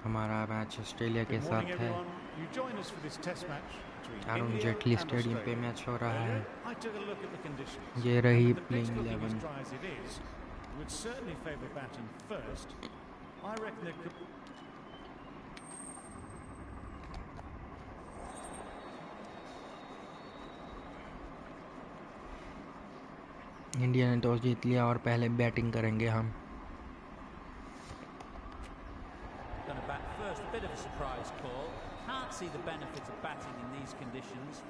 हमारा match Australia के Good morning, साथ है। everyone. You join us for this test match between Arun India Jaitley and stadium पे Australia. Match हो रहा Earlier, है। I took a look at the conditions, ये and रही with the pitch playing looking as 11। dry as it is, it would certainly favour batting first. I reckon there could. India ने toss जीत लिया और पहले batting करेंगे हम। Going to bat first, a bit of a surprise call. Can't see the benefit of batting in these conditions.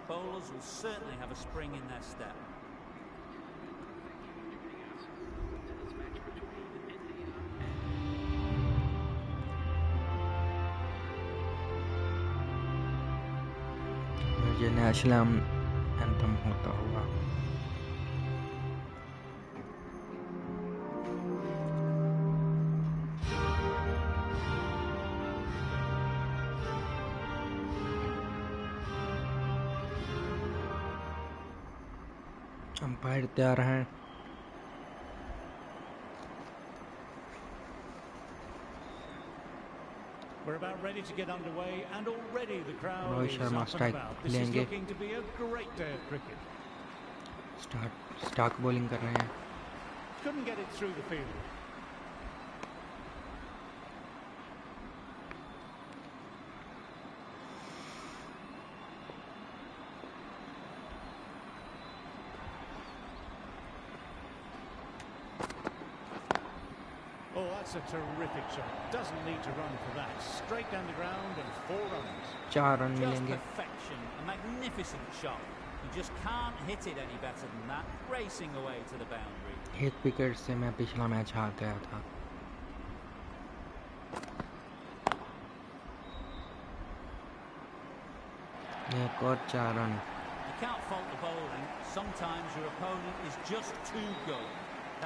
Bowlers will certainly have a spring in their step. ये national anthem होता हुआ। Umpire तैयार हैं। We're about ready to get underway, and already the crowd Rohit is Sharma up and strike about. This is लेंगे। looking to be a great day of cricket. Starc bowling कर रहे हैं। Couldn't get it through the field. Oh, that's a terrific shot. Doesn't need to run for that. Straight down the ground and 4 runs. 4 run Just मिलेंगे। perfection, a magnificent shot. You just can't hit it any better than that, racing away to the boundary. 1 wicket से मैं पिछला match हार गया था। एक और 4 run. You can't fault the bowling. Sometimes your opponent is just too good.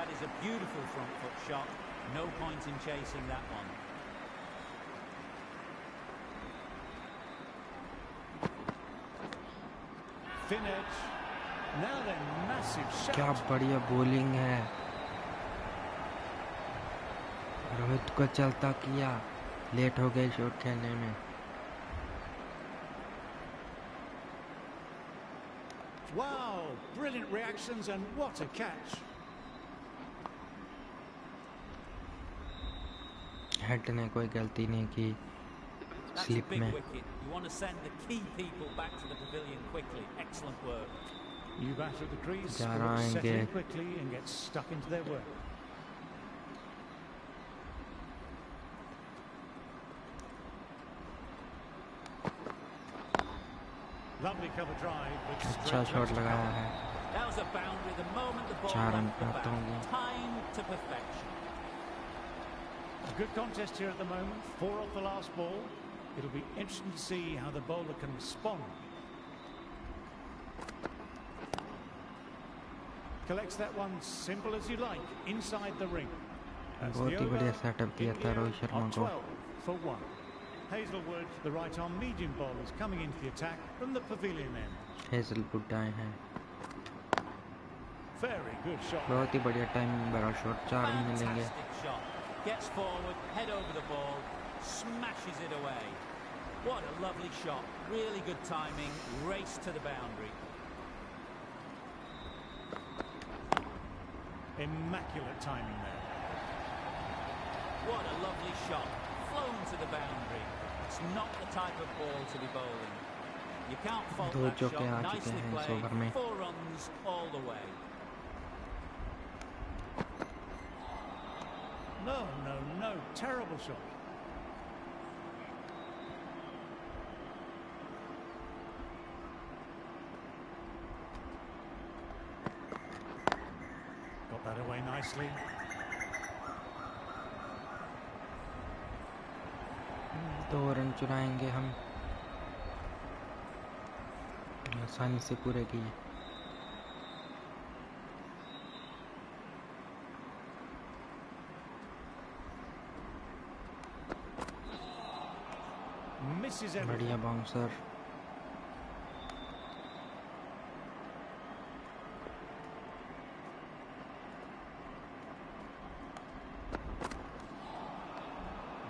That is a beautiful front foot shot. No point in chasing that one. Thin edge. Now then, massive shot. क्या बढ़िया bowling है। रोहित को चलता किया। Late हो गए shot खेलने में। Wow, brilliant reactions and what a catch. Head ने कोई गलती नहीं की That's a स्लिप big में। wicket. You want to send the key people back to the pavilion quickly. Excellent work. New batter at the crease, जा will रहे settle हैं in quickly and get stuck into their work. Lovely cover drive, but अच्छा straight to shot extra लगाया cover. है। That was a boundary the moment the ball 4 run left the प्राप्त bat. होंगे। Timed to perfection. A good contest here at the moment, 4 off the last ball. It'll be interesting to see how the bowler can respond. Collects that one simple as you like, inside the ring. That's बहुत the he over. बढ़िया setup दिया था India Rohit Sharma on को। 12 for 1. Hazelwood, the right-arm medium bowler, is coming into the attack from the pavilion end. Hazlewood आए हैं। Very good shot. बहुत ही बढ़िया timing भरा शॉट। 4 रन मिलेंगे। Fantastic shot. Gets forward, head over the ball, smashes it away. What a lovely shot. Really good timing. Race to the boundary. Immaculate timing there. What a lovely shot. Flown to the boundary. It's not the type of ball to be bowling. You can't fault दो that चौके आ shot. चुके Nicely हैं इस played. Over में। 4 runs all the way. No, no, no. Terrible shot. Got that away nicely. दो run चुराएंगे हम। आसानी से पूरे किए। Misses everything. बढ़िया bouncer.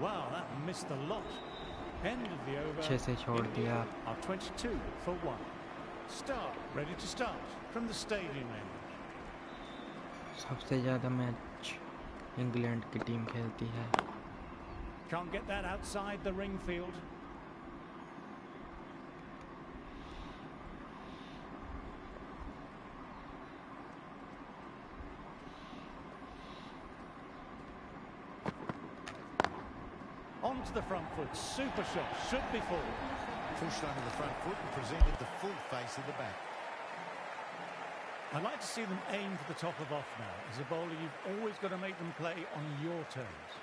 Wow, that missed the lot. End of the over. अच्छे से छोड़ दिया। Are 22 for 1. Start, ready to start from the stadium end. सबसे ज़्यादा मैच इंग्लैंड की टीम खेलती है। Can't get that outside the ring field. Onto the front foot, super shot, should be full. Pushed under the front foot and presented the full face of the bat. I'd like to see them aim for the top of off now. As a bowler, you've always got to make them play on your terms.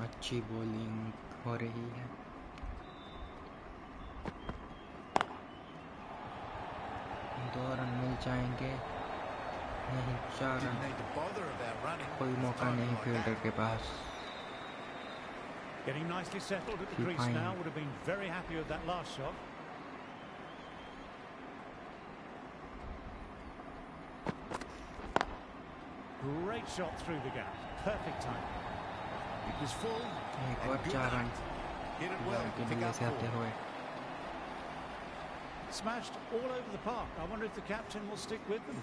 अच्छी bowling हो रही है। दो run मिल जाएंगे, नहीं 4 run. Didn't need to bother about running. कोई मौका नहीं फील्डर के पास। Getting nicely settled at the crease Fine. now. Would have been very happy with that last shot. Great shot through the gap. Perfect time. It was full. एक and और good 4 run enough. Hit it well. के Pick लिए up से आते 4. हुए। Smashed all over the park. I wonder if the captain will stick with them.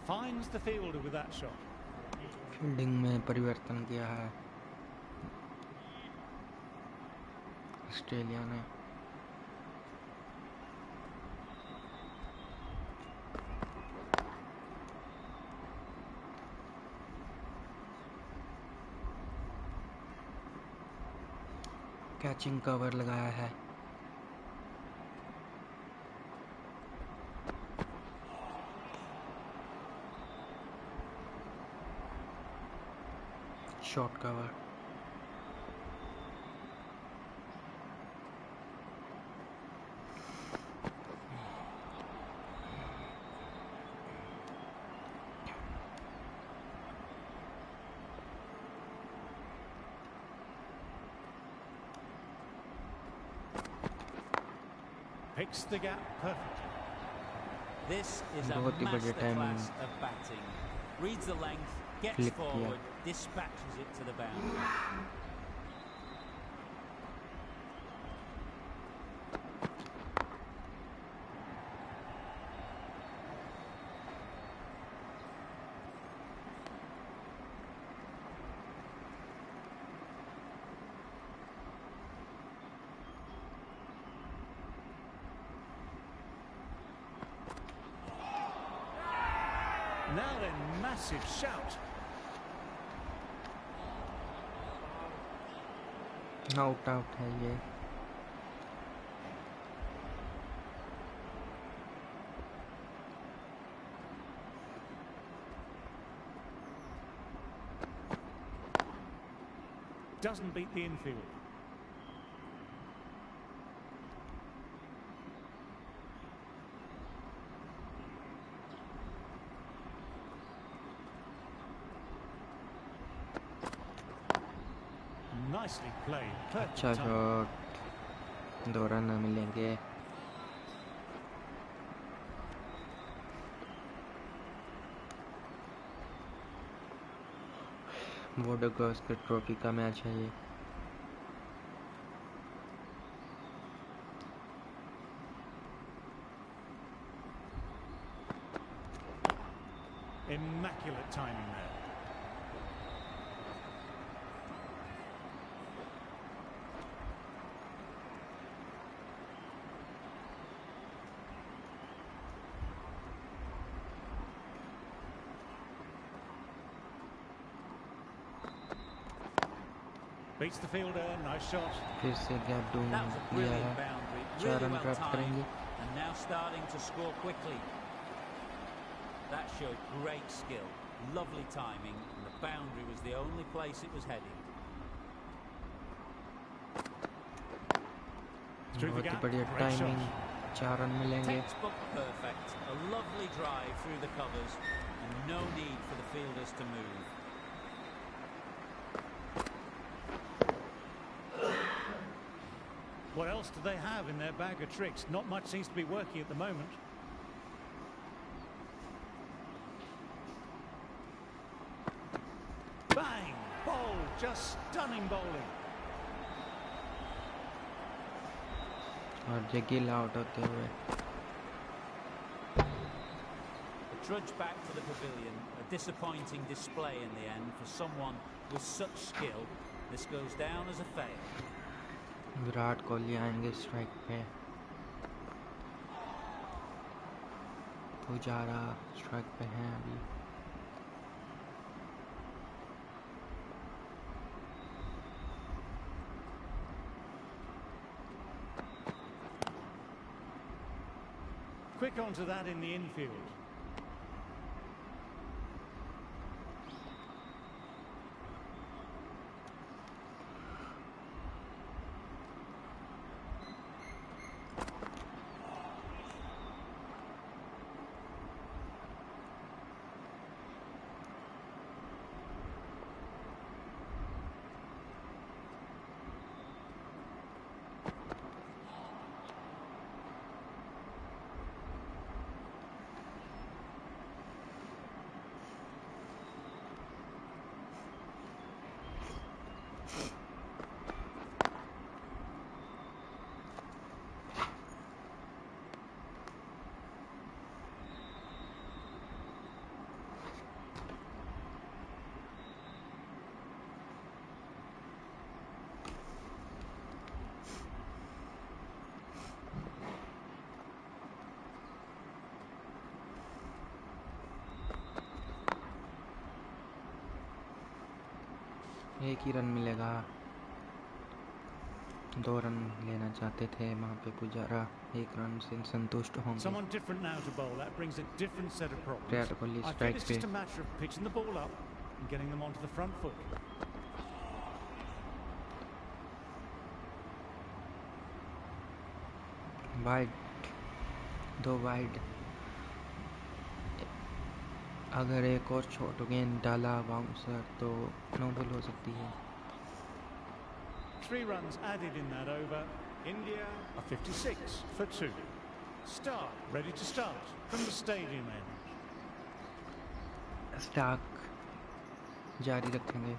Finds the fielder with that shot. Fielding में परिवर्तन किया है ऑस्ट्रेलिया ने। कैचिंग कवर लगाया है। Short cover. Picks the gap perfectly. This is a बहुत ही बढ़िया masterclass timing। of batting. Reads the length, gets Flick किया। forward, dispatches it to the boundary. Now then, massive shout. Out out है ये। Doesn't beat the infield. Nicely played. Perfect अच्छा time. Shot. 2 run मिलेंगे। Border Gavaskar trophy का match है ये। Immaculate timing there. Beats the fielder, nice shot. फिर से gap ढूंढ That was a लिया brilliant है, boundary, 4 really रन well प्राप्त timed, करेंगे। and now starting to score quickly. That showed great skill, lovely timing, and the boundary was the only place it was heading. Through the बहुत ही gap, बढ़िया great shot. Timing, 4 run मिलेंगे। Textbook perfect, a lovely drive through the covers, and no need for the fielders to move. What else do they have in their bag of tricks? Not much seems to be working at the moment. Bang! Bowled, just stunning bowling. और जगिल out होते हुए। A trudge back to the pavilion, a disappointing display in the end for someone with such skill. This goes down as a fail. Virat Kohli आएंगे strike पे। Pujara strike पे हैं अभी। Quick onto that in the infield. एक ही run मिलेगा। 2 run लेना चाहते थे वहाँ पे पुजारा, 1 रन से संतुष्ट होंगे। Someone different now to bowl. That brings a different set of problems. Virat Kohli I think strike it's पे। just a matter of pitching the ball up and getting them onto the front foot. Wide, 2 wide. अगर एक और short गेंद डाला bouncer तो no ball हो सकती है। 3 runs added in that over. India are 56 for 2. Start, ready to start from the stadium end. Starc जारी रखेंगे।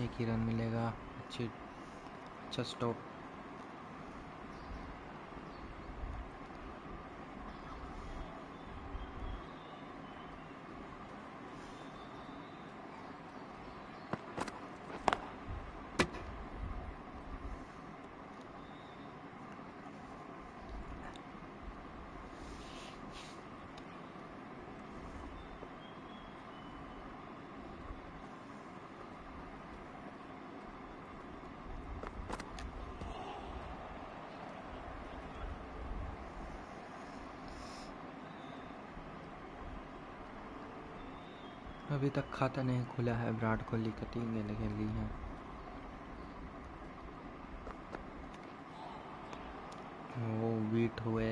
एक ही रन मिलेगा। अच्छा स्टॉप। अभी तक खाता नहीं खुला है विराट कोहली का। 3 गेंदें खेल ली हैं। वो बीट हुए।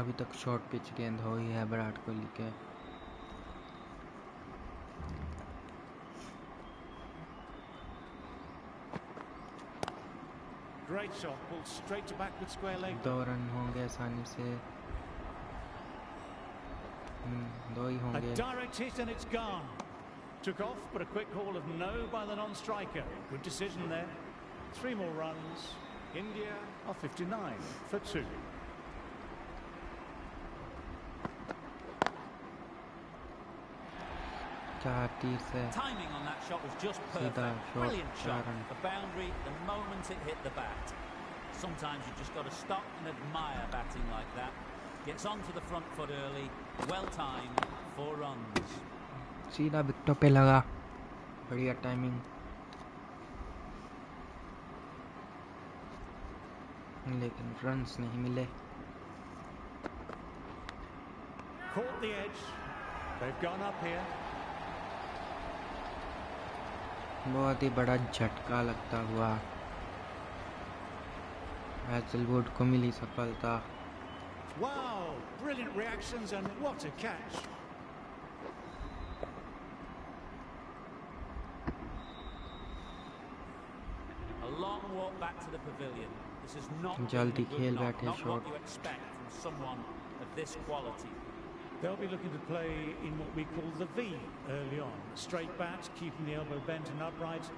अभी तक शॉर्ट पिच गेंद हुई है विराट कोहली के। Great shot, ball straight to backward square leg. 2 run होंगे आसानी से। 2 ही A होंगे। direct hit and it's gone. Took off, but a quick call of no by the non-striker. Good decision there. 3 more runs. India are 59 for 2. 4 तीर से Timing on that shot was just सीधा perfect. Shot, Brilliant 4 shot. Run. The boundary the moment it hit the bat. Sometimes you just got to stop and admire batting like that. Gets onto the front foot early. Well timed. 4 runs. सीधा विकेटों पे लगा, बढ़िया timing, लेकिन runs नहीं मिले। Caught the edge. They've gone up here. बहुत ही बड़ा झटका लगता हुआ हैजलवुड को मिली सफलता। Wow, brilliant reactions and what a catch. A long walk back to the pavilion. This is not जल्दी really a खेल good knock, बैठे not shot. what you expect from someone of this quality. They'll be looking to play in what we call the V early on. Straight bat, keeping the elbow bent and upright,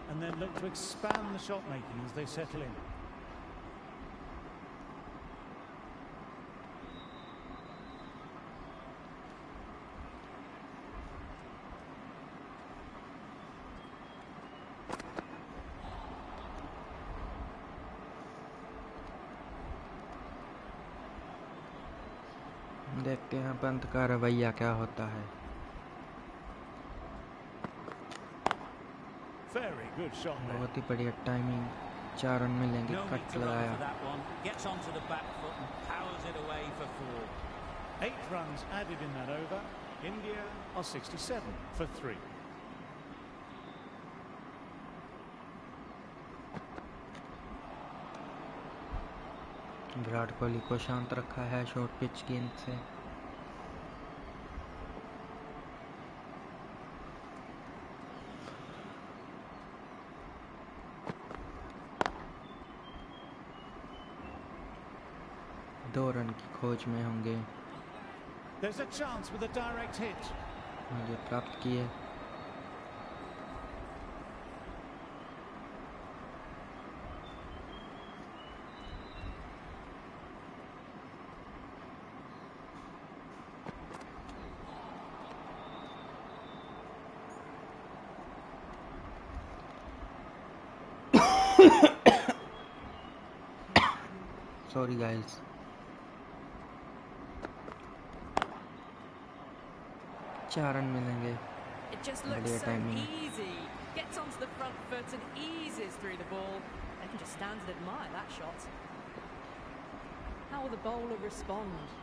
and then look to expand the shot making as they settle in. देखते हैं पंत का रवैया क्या होता है। Very good shot there. बहुत ही बढ़िया timing, 4 run मिलेंगे। No need cut to run लगाया, for that one. Gets onto the back foot and powers it away for 4. 8 runs added in that over. India are 67 for 3. Virat Kohli को शांत रखा है short pitch गेंद से। दो रन की खोज में होंगे। There's a chance with a direct hit. मुझे प्राप्त किए। Sorry guys. चार रन मिलेंगे। It just looks बढ़िया so timing. easy. Gets onto the front foot and eases through the ball. They can just stand and admire that shot. How will the bowler respond?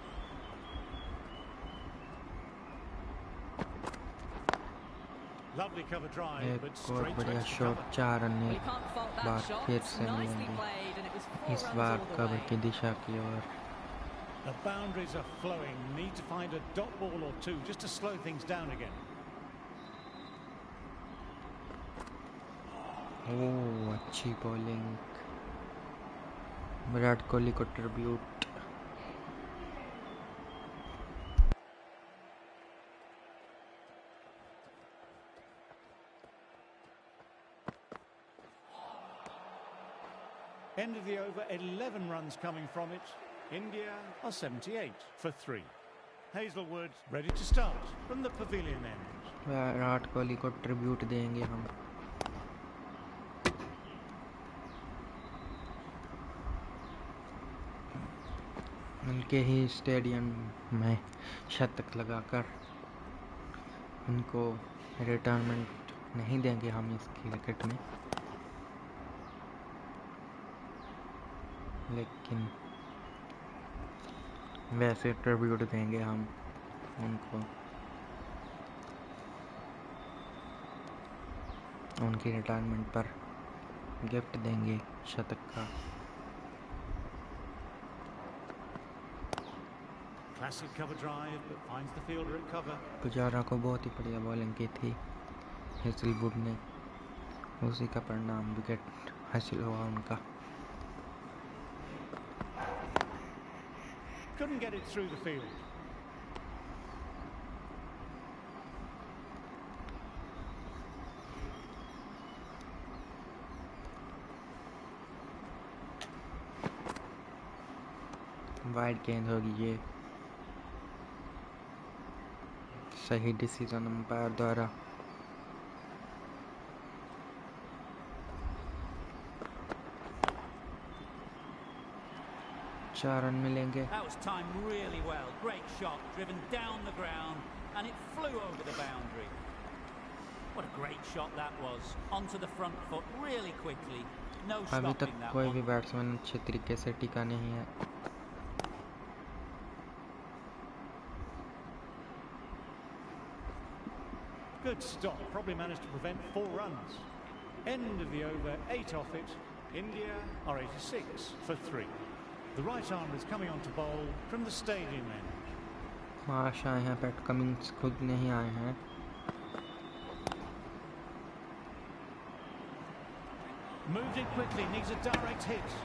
Lovely cover drive, एक but और straight to बढ़िया extra shot, cover. 4 run Well, एक you can't fault bar that shot. फिर It's से nicely मिलेंगे। played, and it was 4 इस runs bar all the cover way. की दिशा की ओर। The boundaries are flowing. Need to find a dot ball or two just to slow things down again. ओह, अच्छी bowling. Virat Kohli को tribute. End of the over, 11 runs coming from it. India are 78 for 3. Hazelwood ready to start from the pavilion end. Virat Kohli को tribute देंगे हम। उनके ही stadium में शतक लगाकर उनको रिटायरमेंट नहीं देंगे हम इस क्रिकेट में, लेकिन वैसे ट्रिब्यूट देंगे हम उनको, उनकी रिटायरमेंट पर गिफ्ट देंगे शतक का। Classic cover drive, but finds the fielder at cover. Pujara को बहुत ही बढ़िया बॉलिंग की थी हेजलवुड ने, उसी का परिणाम विकेट हासिल हुआ उनका। Couldn't get it through the field. Wide गेंद होगी ये, सही डिसीजन अंपायर द्वारा। 4 रन मिलेंगे। That was timed really well. Great shot, driven down the ground, and it flew over the boundary. What a great shot that was. Onto the front foot really quickly. No अभी तक stopping that कोई one. भी batsman अच्छे तरीके से टिका नहीं है। Good stop, probably managed to prevent 4 runs. End of the over, 8 off it. India are 86 for 3. The right arm is coming on to bowl from the stadium end. Marsh आए हैं, PAT Cummins खुद नहीं आए हैं। Moved it quickly, needs a direct hit.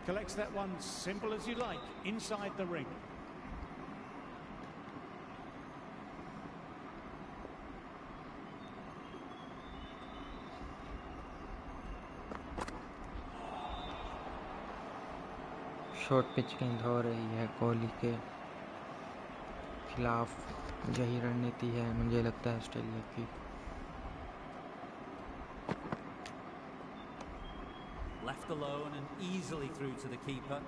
Collects that one simple as you like, inside the ring. Short pitch गेंद हो रही है कोहली के खिलाफ। यही रणनीति है मुझे लगता है ऑस्ट्रेलिया की। Left alone and easily through to the keeper.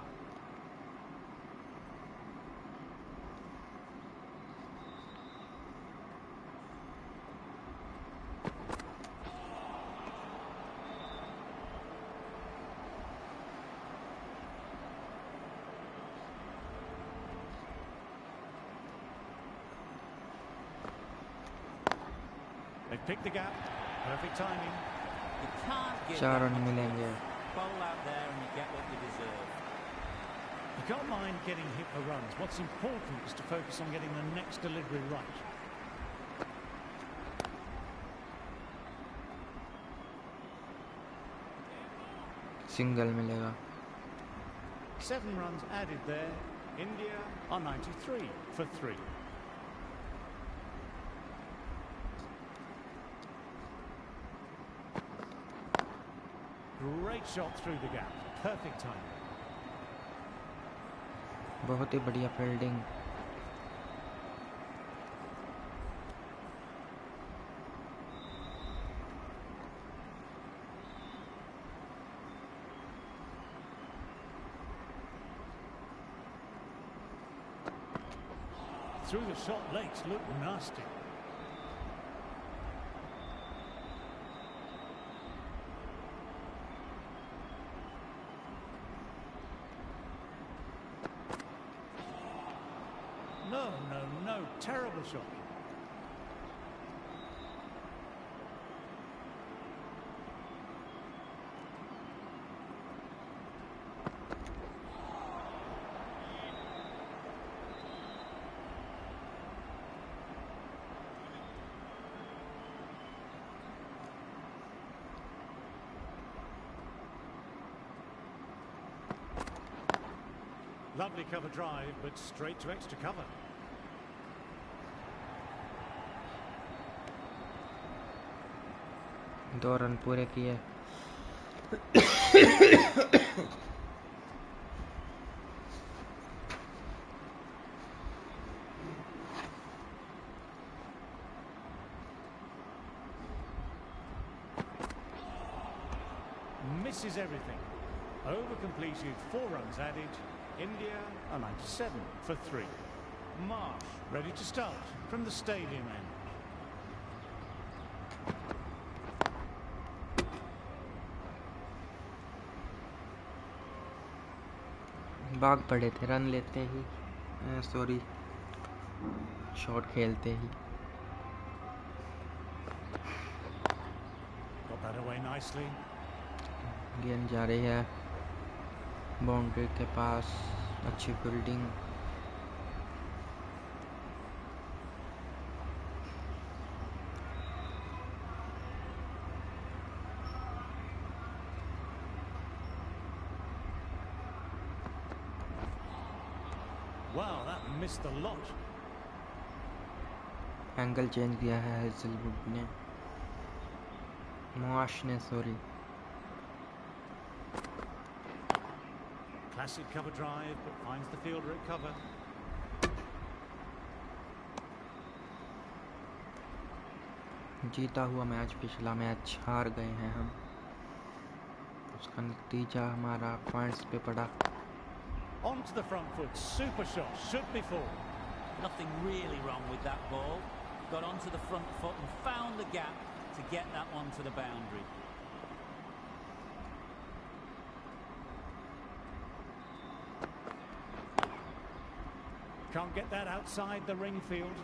They've picked the gap. Perfect timing. You can't give 4 that run much मिलेंगे। bowl out there and you get what you deserve. You can't mind getting hit for runs. What's important is to focus on getting the next delivery right. Single मिलेगा। 7 runs added there. India are 93 for 3. Great shot through the gap. Perfect timing. बहुत ही बढ़िया fielding. Through the short legs, look nasty. No, terrible shot. Lovely cover drive, but straight to extra cover. दो run पूरे किए। Misses everything. Over completed, 4 runs added. India are 97 for 3. Marsh ready to start from the stadium end. भाग पड़े थे run लेते ही, sorry shot खेलते ही। Got that away nicely. गेंद जा रही है बाउंड्री के पास। अच्छी fielding. Wow, that missed the lot. Angle change किया है हेजलवुड ने, मार्श ने, sorry. Placid cover drive, but finds the fielder at cover. जीता हुआ मैच, पिछला मैच हार गए हैं हम, उसका नतीजा हमारा पॉइंट्स पे पड़ा। Onto the front foot, super shot, should be four. Nothing really wrong with that ball. Got onto the front foot and found the gap to get that one to the boundary. Can't get that outside the ring field.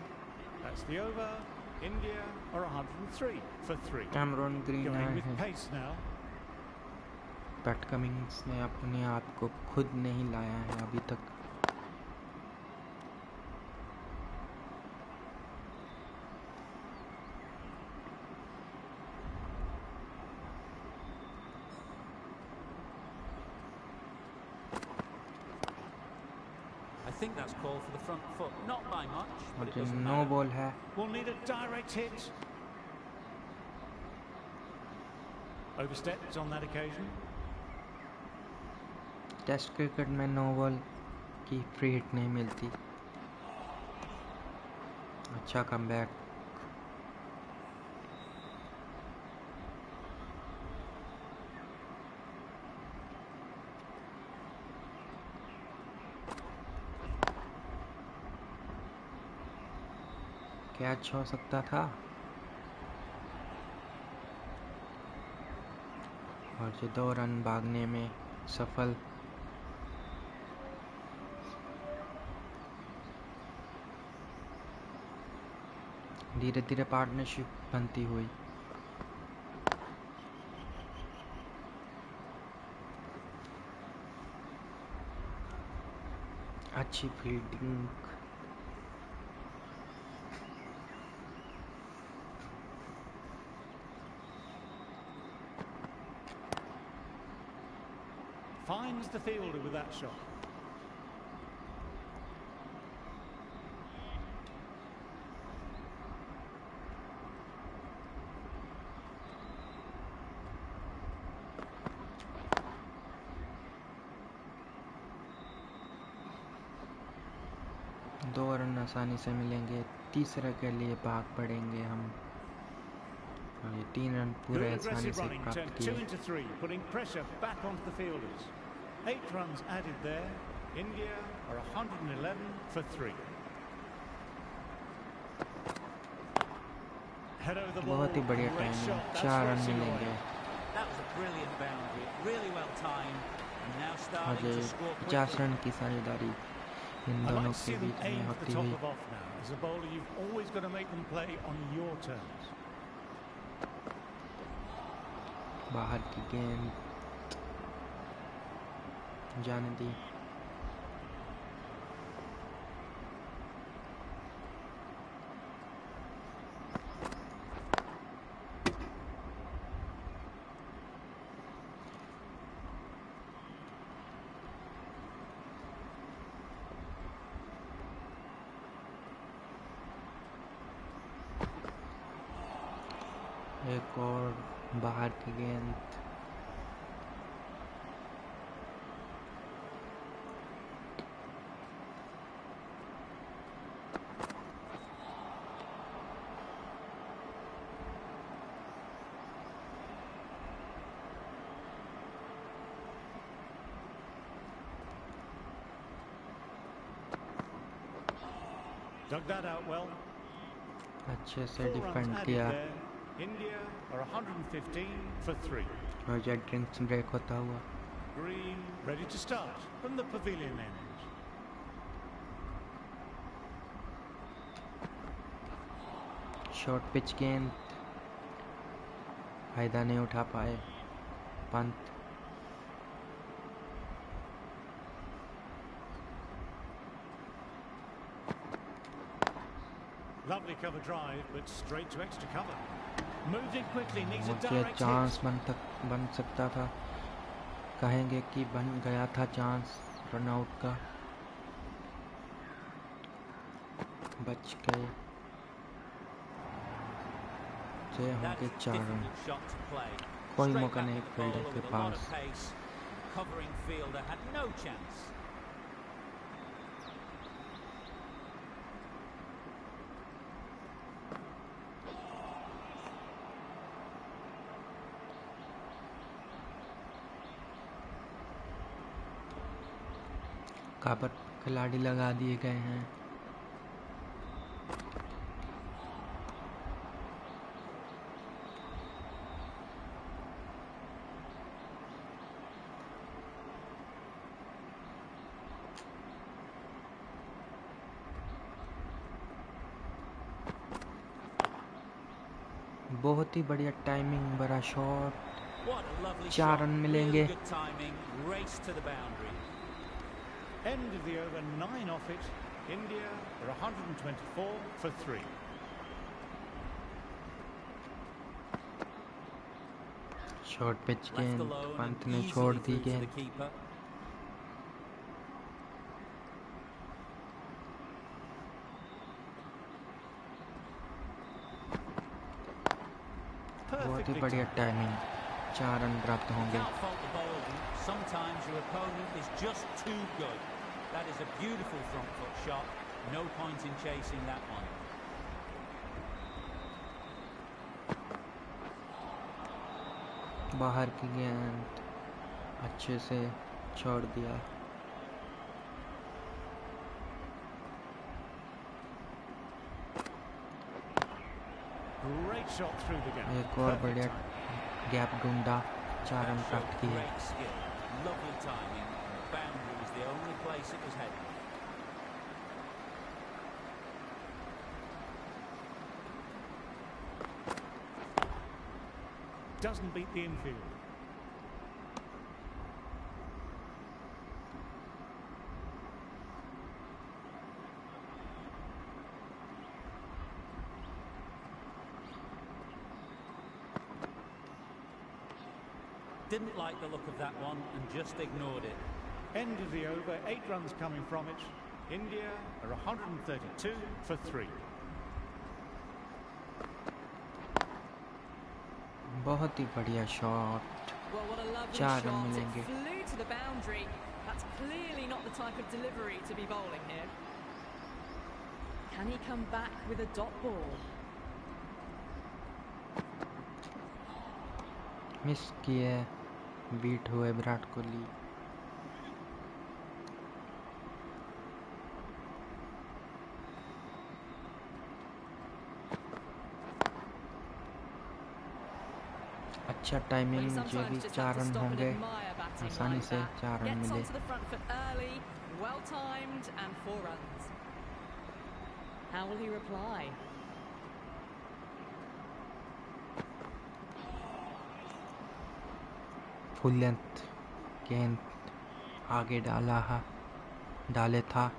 That's the over. India are 103 for 3. Cameron green आए Going with हैं। pace now. Pat Cummins ने अपने आप को खुद नहीं लाया है अभी तक। I think that's called for the front foot. Not by much, but it और doesn't नो matter. बॉल है। Will need a direct hit. Overstepped on that occasion. Test cricket में नो बॉल की फ्री हिट नहीं मिलती। अच्छा comeback. Catch हो सकता था और जो 2 रन भागने में सफल। धीरे धीरे पार्टनरशिप बनती हुई। अच्छी fielding. Finds the fielder with that shot. दो रन आसानी से मिलेंगे, तीसरे के लिए भाग पड़ेंगे हम। और ये 3 रन पूरे Good आसानी aggressive से running, प्राप्त turned 2 किए। into 3, putting pressure back onto the fielders. 8 runs added there. India are 111 for 3. Head over the ball. बहुत ही बढ़िया Great timing, shot. That's 4 run racing मिलेंगे। away. That was a brilliant boundary, really well timed, and now और starting ये to score 50 quickly. Run की साझेदारी इन I'd दोनों like to see के them बीच में aim for होती the top हुई। of off now. As a bowler, you've always got to make them play on your terms. बाहर की गेंद जाने दी। एक और बाहर की गेंद। Dug that out well. अच्छे से 4 runs डिफेंड added किया। there. India are 115 for 3. और जेट ड्रिंक्स ब्रेक होता हुआ। Green ready to start from the pavilion end. Short pitch गेंद, फायदा नहीं उठा पाए Pant. Lovely cover drive, but straight to extra cover. Moved in quickly, needs a मुझे direct चांस hit. बन सकता था, कहेंगे कि बन गया था चांस रनआउट का, बच गए। से That होंगे is a 4 run. difficult shot to play. कोई Straight मौका back नहीं at the फील्डर bowler के with a lot pass. of pace. covering fielder had no chance. काबर खिलाड़ी लगा दिए गए हैं। बहुत ही बढ़िया टाइमिंग, बड़ा shot, What a lovely 4 shot. Run Really मिलेंगे। good timing. Race to the boundary. End of the over, 9 off it. India are 124 for 3. Short pitch Left गेंद, alone पंत and ने छोड़ easily the through to the गेंद। keeper. बहुत ही Perfectly बढ़िया timed. Timing, 4 run प्राप्त होंगे। Can't fault the bowler. Sometimes your opponent is just too good. That is a beautiful front foot shot. No point in chasing that one. बाहर की गेंद अच्छे से छोड़ दिया। Great shot through the gap. एक और Perfect बढ़िया timing. गैप ढूंढा, 4 रन That प्राप्त showed किए। great skill. Lovely timing. The boundary was the only place it was heading. Doesn't beat the infield. Didn't like the look of that one and just ignored it. End of the over, 8 runs coming from it. India are 132 for 3. बहुत ही बढ़िया shot, Well, what a lovely 4 run shot. मिलेंगे। It flew to the boundary. That's clearly not the type of delivery to be bowling here. Can he come back with a dot ball? Miss किए, beat हुए विराट कोहली। अच्छा Well, he timing, ये भी sometimes just 4 has to run stop and होंगे। admire batting आसानी like से that. 4 run Gets मिले। onto the front foot early, well timed, and 4 runs. How will he reply? Full length गेंद आगे डाले था।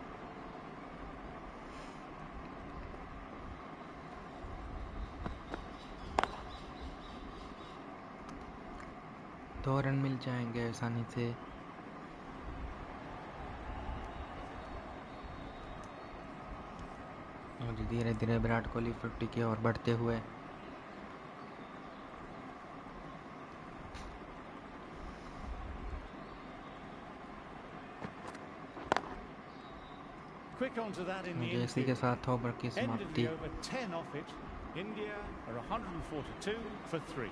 दो रन मिल जाएंगे आसानी से। और धीरे धीरे विराट कोहली 50 की ओर बढ़ते हुए। Quick onto that in the इसी के infield. साथ ओवर की End of समाप्ति। the over, 10 off it. India are 142 for 3.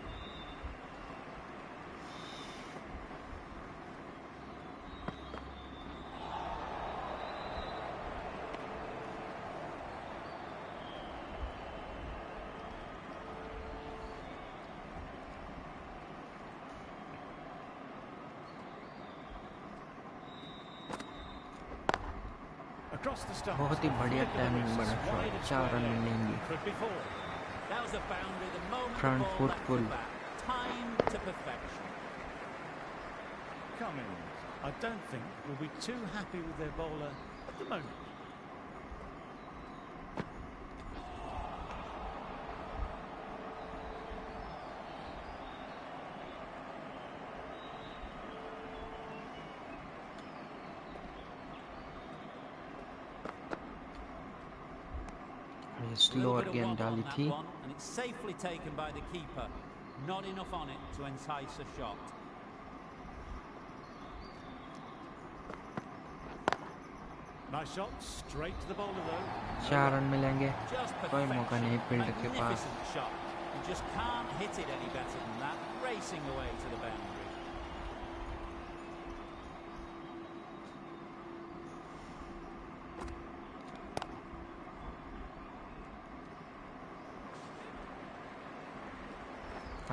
Across the stumps. बहुत ही बढ़िया Flick of the timing, wrists, बड़ा wide shot, and 4 run square. मिलेंगे। Could be 4. That was a boundary the moment Front the ball foot left pull. the bat. Time to perfection. Cummins, I don't think, will be too happy with their bowler at the moment. ये A slow little और bit of गेंद wobble on डाली that थी। one, and it's safely taken by the keeper. Not enough on it to entice a shot. Nice shot, straight to the bowler though. 4 run मिलेंगे, Just कोई मौका नहीं perfection. Fielder के पास। Magnificent shot. You just can't hit it any better than that. Racing away to the boundary.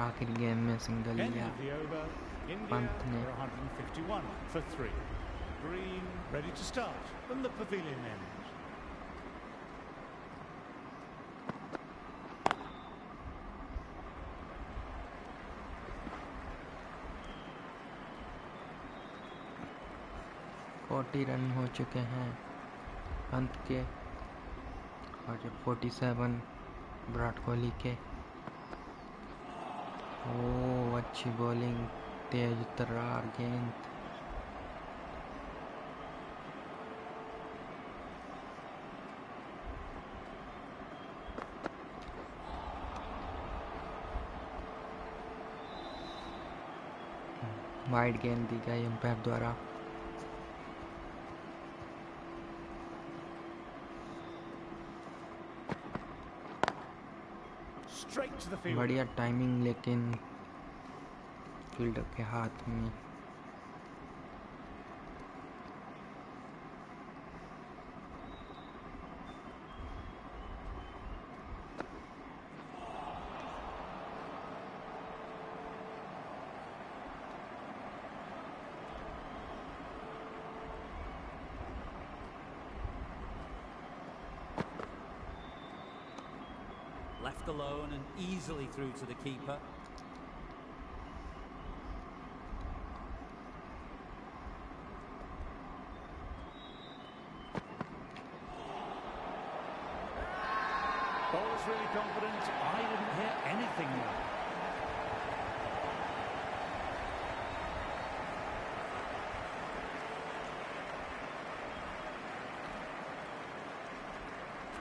आखिर game में single End लिया of the over. India Pant ने। are 151 for 3. Green ready to start from the pavilion end. Forty run हो चुके हैं पंत के और 47 विराट कोहली के। ओ अच्छी बॉलिंग, तेज तर्रार गेंद। वाइड गेंद दी गई अंपायर द्वारा। Straight to the field. बढ़िया टाइमिंग, लेकिन फील्डर के हाथ में। Left alone and easily through to the keeper. Bowler's really confident. I didn't hear anything there.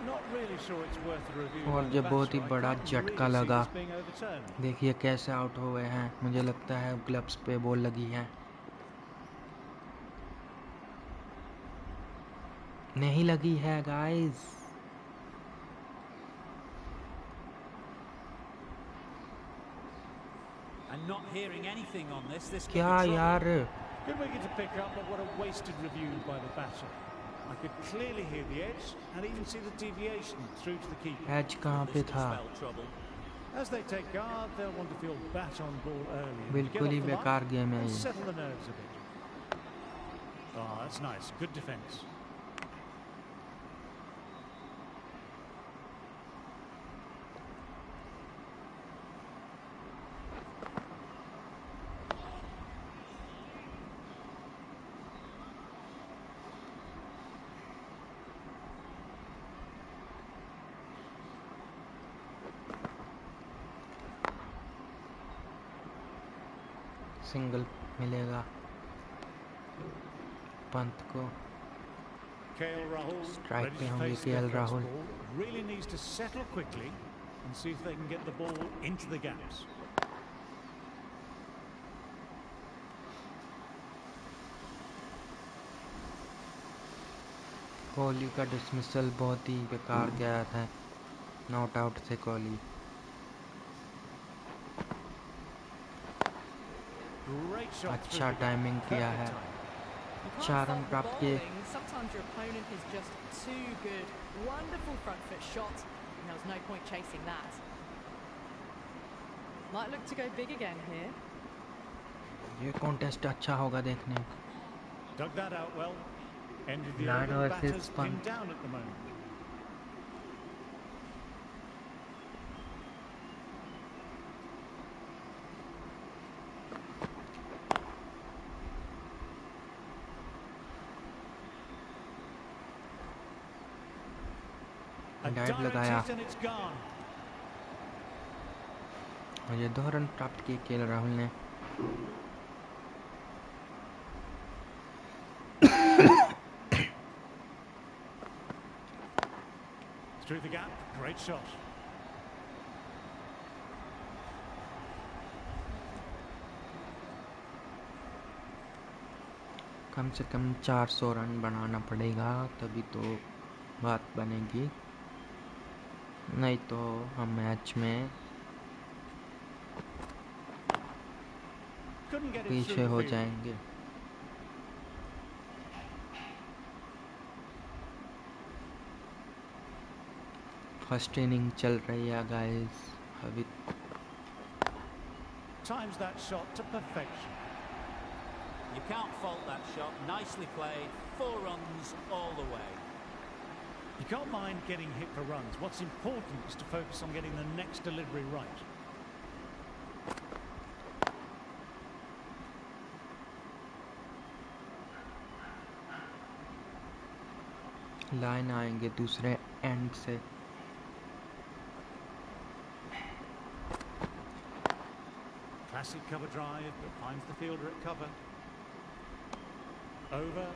Not really sure it's worth a review. और जब बहुत ही बड़ा झटका लगा, overturned. देखिए कैसे आउट हो गए हैं। मुझे लगता है ग्लव्स पे बॉल लगी है। नहीं लगी है guys. And not hearing anything on this could be क्या trouble. यार, Good wicket to pick up, but what a wasted review by the batter. I could clearly hear the edge and even see the deviation through to the keeper. Edge कहाँ पे This could था? spell trouble. As they take guard, they'll want to feel bat on ball early. and बिल्कुल get he off the mark बेकार game है and ये। settle the nerves a bit. Oh, that's nice. Good defence. Single मिलेगा पंत को। KL Rahul Strike ready पे to होंगे face their KL first Rahul। ball. Really needs to settle quickly and see if they can get the ball into the gaps. Kohli का dismissal बहुत ही बेकार गया था। Not out से कोहली। Great shot अच्छा through the gap. Timing किया Perfect है। timing. You can't 4 run fault the प्राप्त किए। bowling. Sometimes your opponent is just too good. Wonderful front foot shot, and there was no point chasing that. Might look to go big again here. ये contest अच्छा होगा देखने। Dug that out well. Ended the Nine over. versus Batters Pant. pinned down at the moment. A Dive direct लगाया। hit and it's gone. और ये 2 run प्राप्त किए KL Rahul ने। Through the gap. Great shot. कम से कम 400 रन बनाना पड़ेगा, तभी तो बात बनेगी, नहीं तो हम मैच में Couldn't get it through पीछे the हो field. जाएंगे। फर्स्ट इनिंग चल रही है गाइस अभी। Times that shot to perfection. You can't fault that shot. Nicely played. 4 runs all the way. You can't mind getting hit for runs. What's important is to focus on getting the next delivery right. Line आएंगे दूसरे and से। Classic cover drive, but finds the fielder at cover. Over.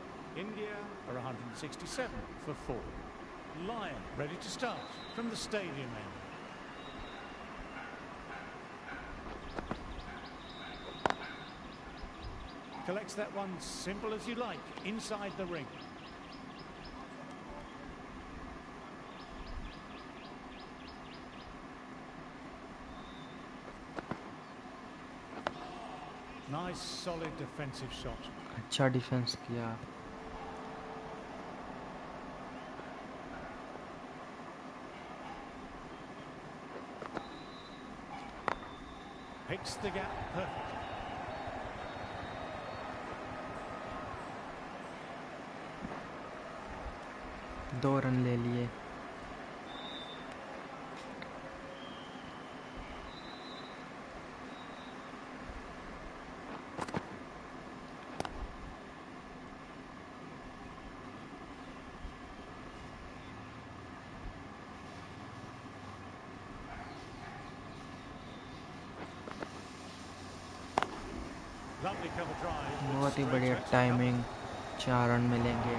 India are 167 for 4. Lyon ready to start from the stadium end. Collects that one simple as you like, inside the ring. Nice, solid defensive shot. अच्छा defence किया। Picks the gap perfectly. दो run ले लिए। Lovely cover drive. but बहुत ही straight बढ़िया to exit timing, 4 run मिलेंगे।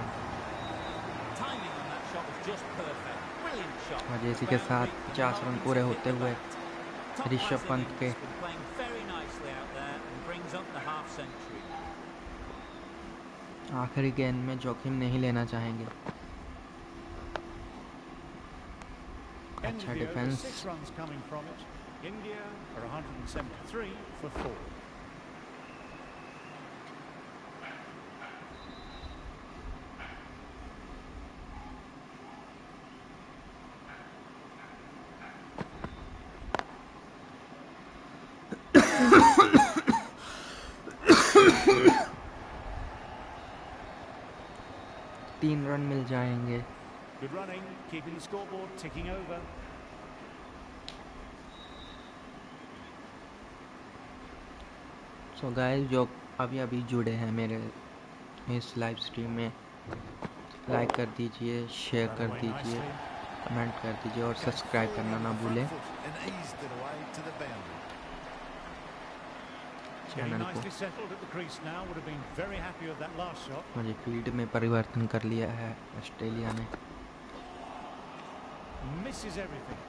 Timing on that shot was just perfect. Brilliant shot. और इसी के साथ 50 रन पूरे होते हुए ऋषभ पंत के Been playing very nicely out there and brings up the half century. आखिरी गेंद में जोखिम नहीं लेना चाहेंगे। End अच्छा of the over, defence. 6 runs coming from it. India are 173 for 4. तीन रन मिल जाएंगे। Good running, keeping the scoreboard ticking over. So guys, जो अभी अभी जुड़े हैं मेरे इस लाइव स्ट्रीम में, लाइक कर दीजिए, शेयर Run कर away दीजिए, nicely. कमेंट कर दीजिए और Came सब्सक्राइब forward करना on ना the front भूलें foot and eased it away to the boundary. Getting channel को। nicely settled at the crease now. Would have been very happy with that last shot. मुझे field में परिवर्तन कर लिया है ऑस्ट्रेलिया ने। Misses everything.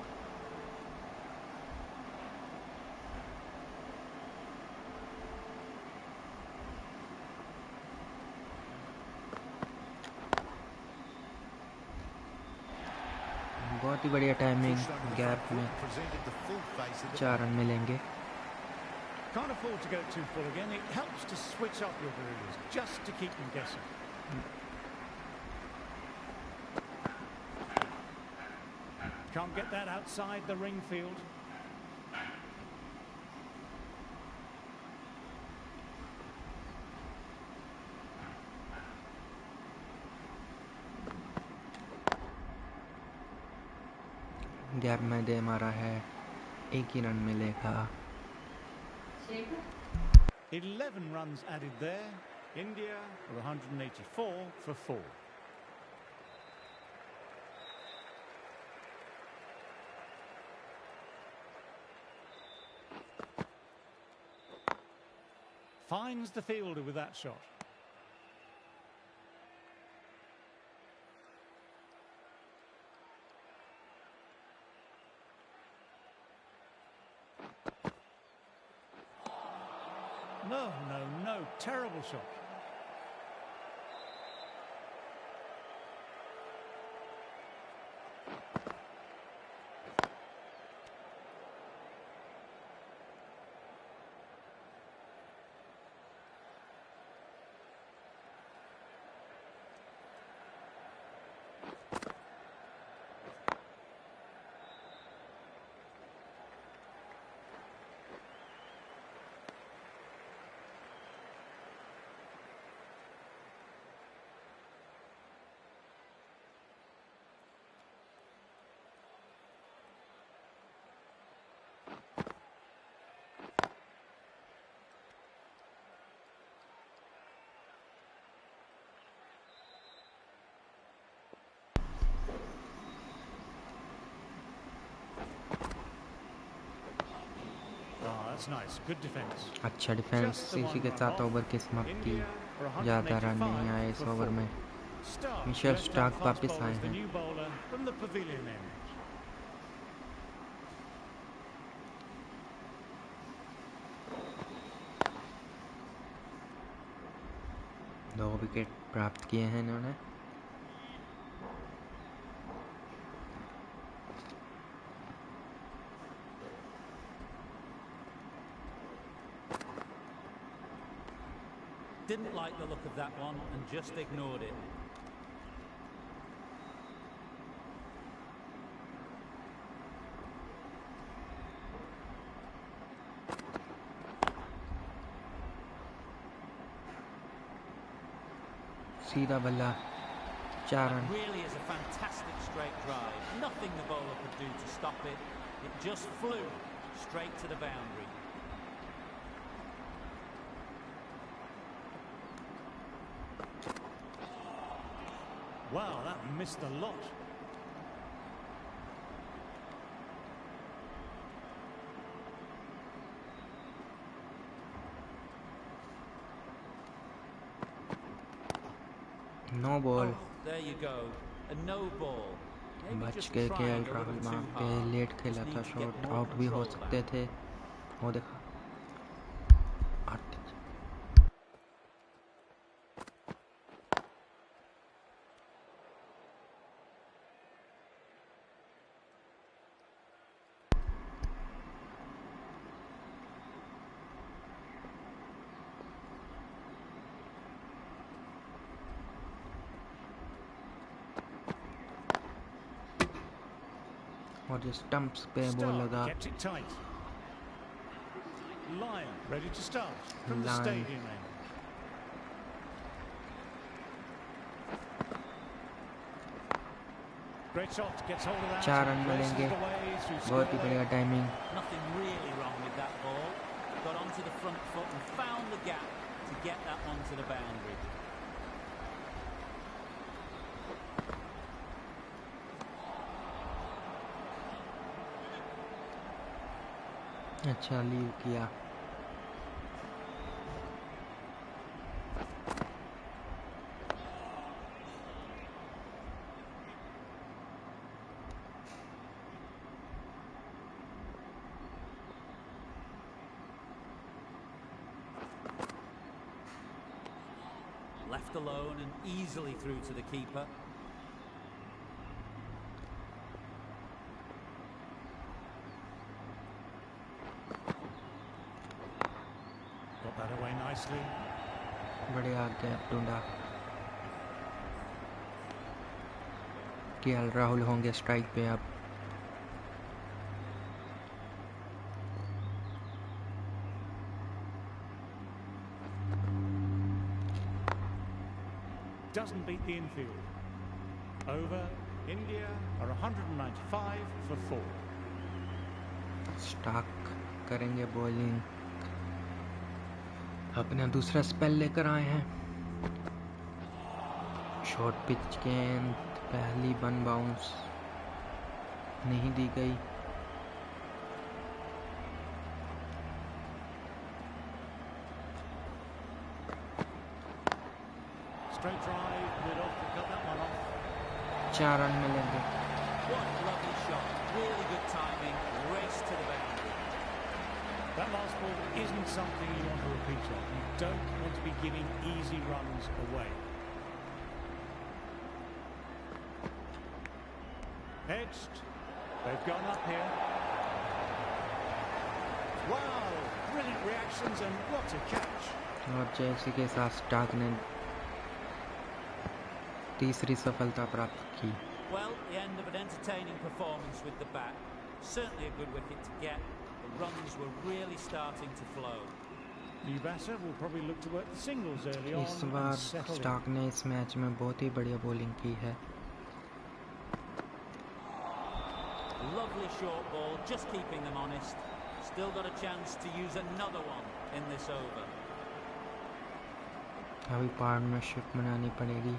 बहुत ही बढ़िया timing, Pushed onto the front gap foot में and presented the full face of the 4 run मिलेंगे। Can't afford to go too full again. It helps to switch up your deliveries just to keep them guessing. Can't get that outside the ring field. Gap में दे मारा है, एक ही run मिलेगा। 11 runs added there. India are 184 for 4. Finds the fielder with that shot. No, no, no. Terrible shot. that's nice. Good defence. अच्छा defence, Just the इसी one के run साथ off. Over की समाप्ति। India are ज़्यादा run 185 नहीं आए इस for ओवर 4. में। Stark Mitchell left-arm Starc fast वापस bowler आए is the हैं। new bowler from the pavilion end. दो विकेट प्राप्त किए हैं इन्होंने। Didn't like the look of that one and just ignored it. सीधा बल्ला, 4 run. Really is a fantastic straight drive. Nothing the bowler could do to stop it. It just flew straight to the boundary. Wow, that missed a lot. No ball. Oh, there you go. A no ball. Maybe बच just गए trying KL a Rahul, little वहाँ too पे hard. Late Just खेला need था to get shot, more out भी हो control सकते back. थे। वो देखा 8। और स्टंप्स पे बॉल Stark लगा। kept it tight. Lyon ready to start from the Lyon. stadium end. Great shot, gets hold of that. 4 run races मिलेंगे। it away through बहुत ही square बढ़िया leg. Timing. Nothing really wrong with that ball. Got onto the front foot and found the gap to get that one to the boundary. अच्छा leave किया। Left alone and easily through to the keeper. Got that away nicely. बढ़िया gap ढूंढा। KL Rahul होंगे strike पे अब। Doesn't beat the infield. Over. India are 195 for 4. Stark करेंगे bowling. अपना दूसरा स्पेल लेकर आए हैं। शॉर्ट पिच गेंद, पहली वन बाउंस नहीं दी गई। Straight drive, mid off to cut that one off. 4 run मिलेंगे। What a lovely shot. Really good timing. Race to the boundary. That last ball isn't something you want to repeat on. You don't want to be giving easy runs away. Edged. They've gone up here. Wow! Brilliant reactions and what a catch. और जैसे के साथ Stark ने तीसरी सफलता प्राप्त की। Well, the end of an entertaining performance with the bat. Certainly a good wicket to get. The runs were really starting to flow. New batter will probably look to work the singles early on इस and बार settle in. Starc ने इस match में बहुत ही बढ़िया bowling की है। Lovely short ball, just keeping them honest. Still got a chance to use another one in this over. अभी पार्टनरशिप बनानी पड़ेगी।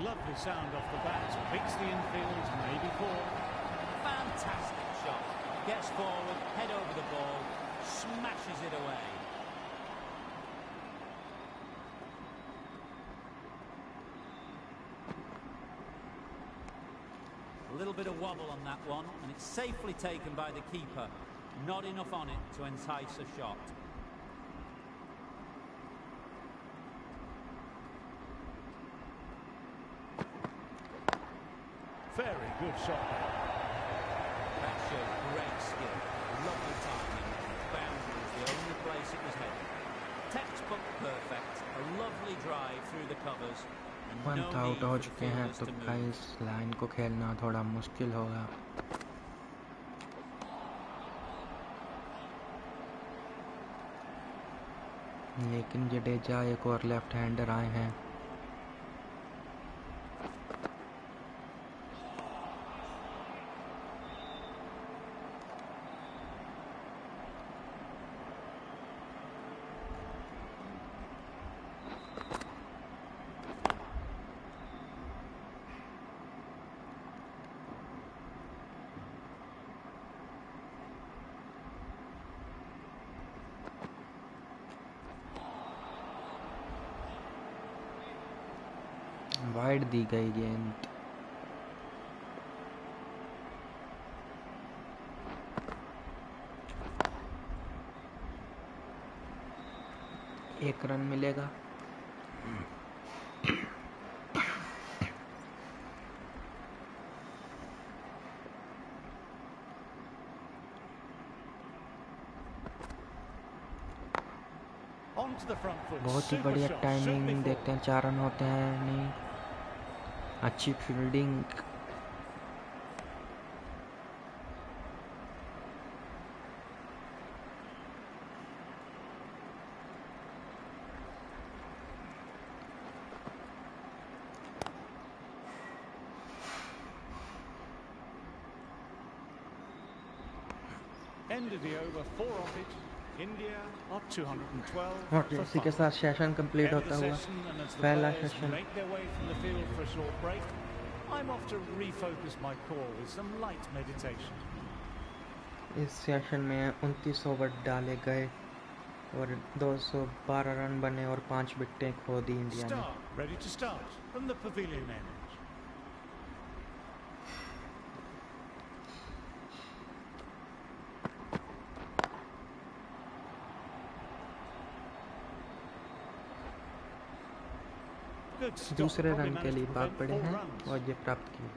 Lovely sound off the bat, beats the infield, maybe 4. Fantastic shot. Gets forward, head over the ball, smashes it away. A little bit of wobble on that one, and it's safely taken by the keeper. Not enough on it to entice a shot. Very good shot there. That showed great skill. Lovely timing. Boundary was the only place it was headed. Textbook perfect. A lovely drive through the covers. And no Pant out need हो for the चुके हैं fielders तो to move. Guys line को खेलना थोड़ा मुश्किल होगा। लेकिन जडेजा एक और लेफ्ट हैंडर आए हैं। वाइड दी गई गेंद। एक रन मिलेगा। On to the front foot. बहुत ही Super बढ़िया shot. Should be timing. full. देखते हैं 4 रन होते हैं नहीं। अच्छी fielding. End of the over, 4 off it. India are 212 और for इसी के 5. साथ सेशन कंप्लीट End of होता the हुआ session, and as the पहला players session. make their way from the field for a short break, I'm off to refocus my core with some light meditation. इस session में 29 over डाले गए और 212 run बने और 5 विकेटें खो दी इंडिया ने। Start, ready to start from the pavilion end. Good stop, दूसरे probably रन के managed लिए to भाग prevent पड़े 4 हैं runs. और ये प्राप्त किए।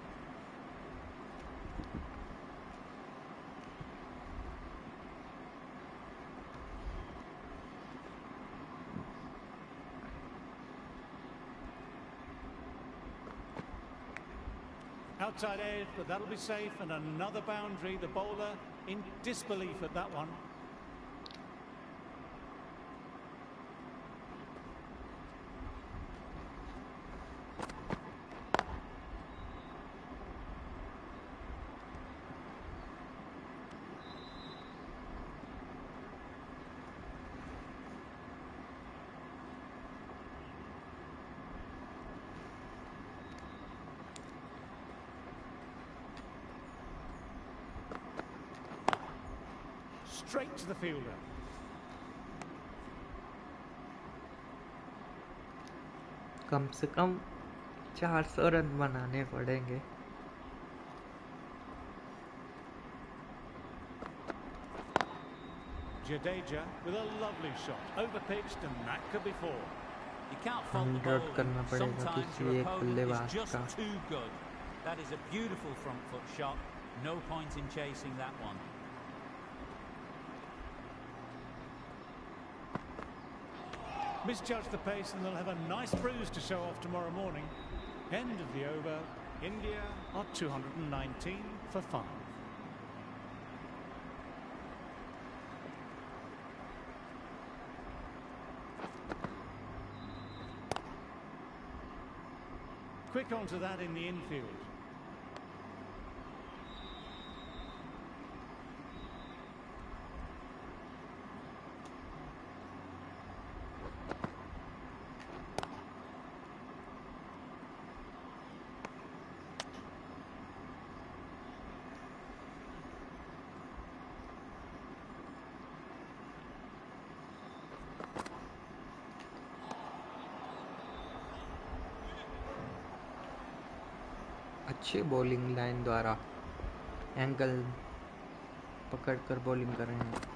Outside edge, but that'll be safe, and another boundary. The bowler in disbelief at that one. Straight to the fielder. कम से कम 400 रन बनाने पड़ेंगे। Jadeja with a lovely shot. Overpitched, and that could be 4. You can't fault the 100 करना bowling. पड़ेगा Sometimes किसी your एक opponent बल्लेबाज is just का। too good. That is a beautiful front foot shot. No point in chasing that one. Misjudged the pace, and they'll have a nice bruise to show off tomorrow morning. End of the over. India are 219 for 5. Quick onto that in the infield. अच्छी bowling line द्वारा angle पकड़कर bowling कर रहे हैं।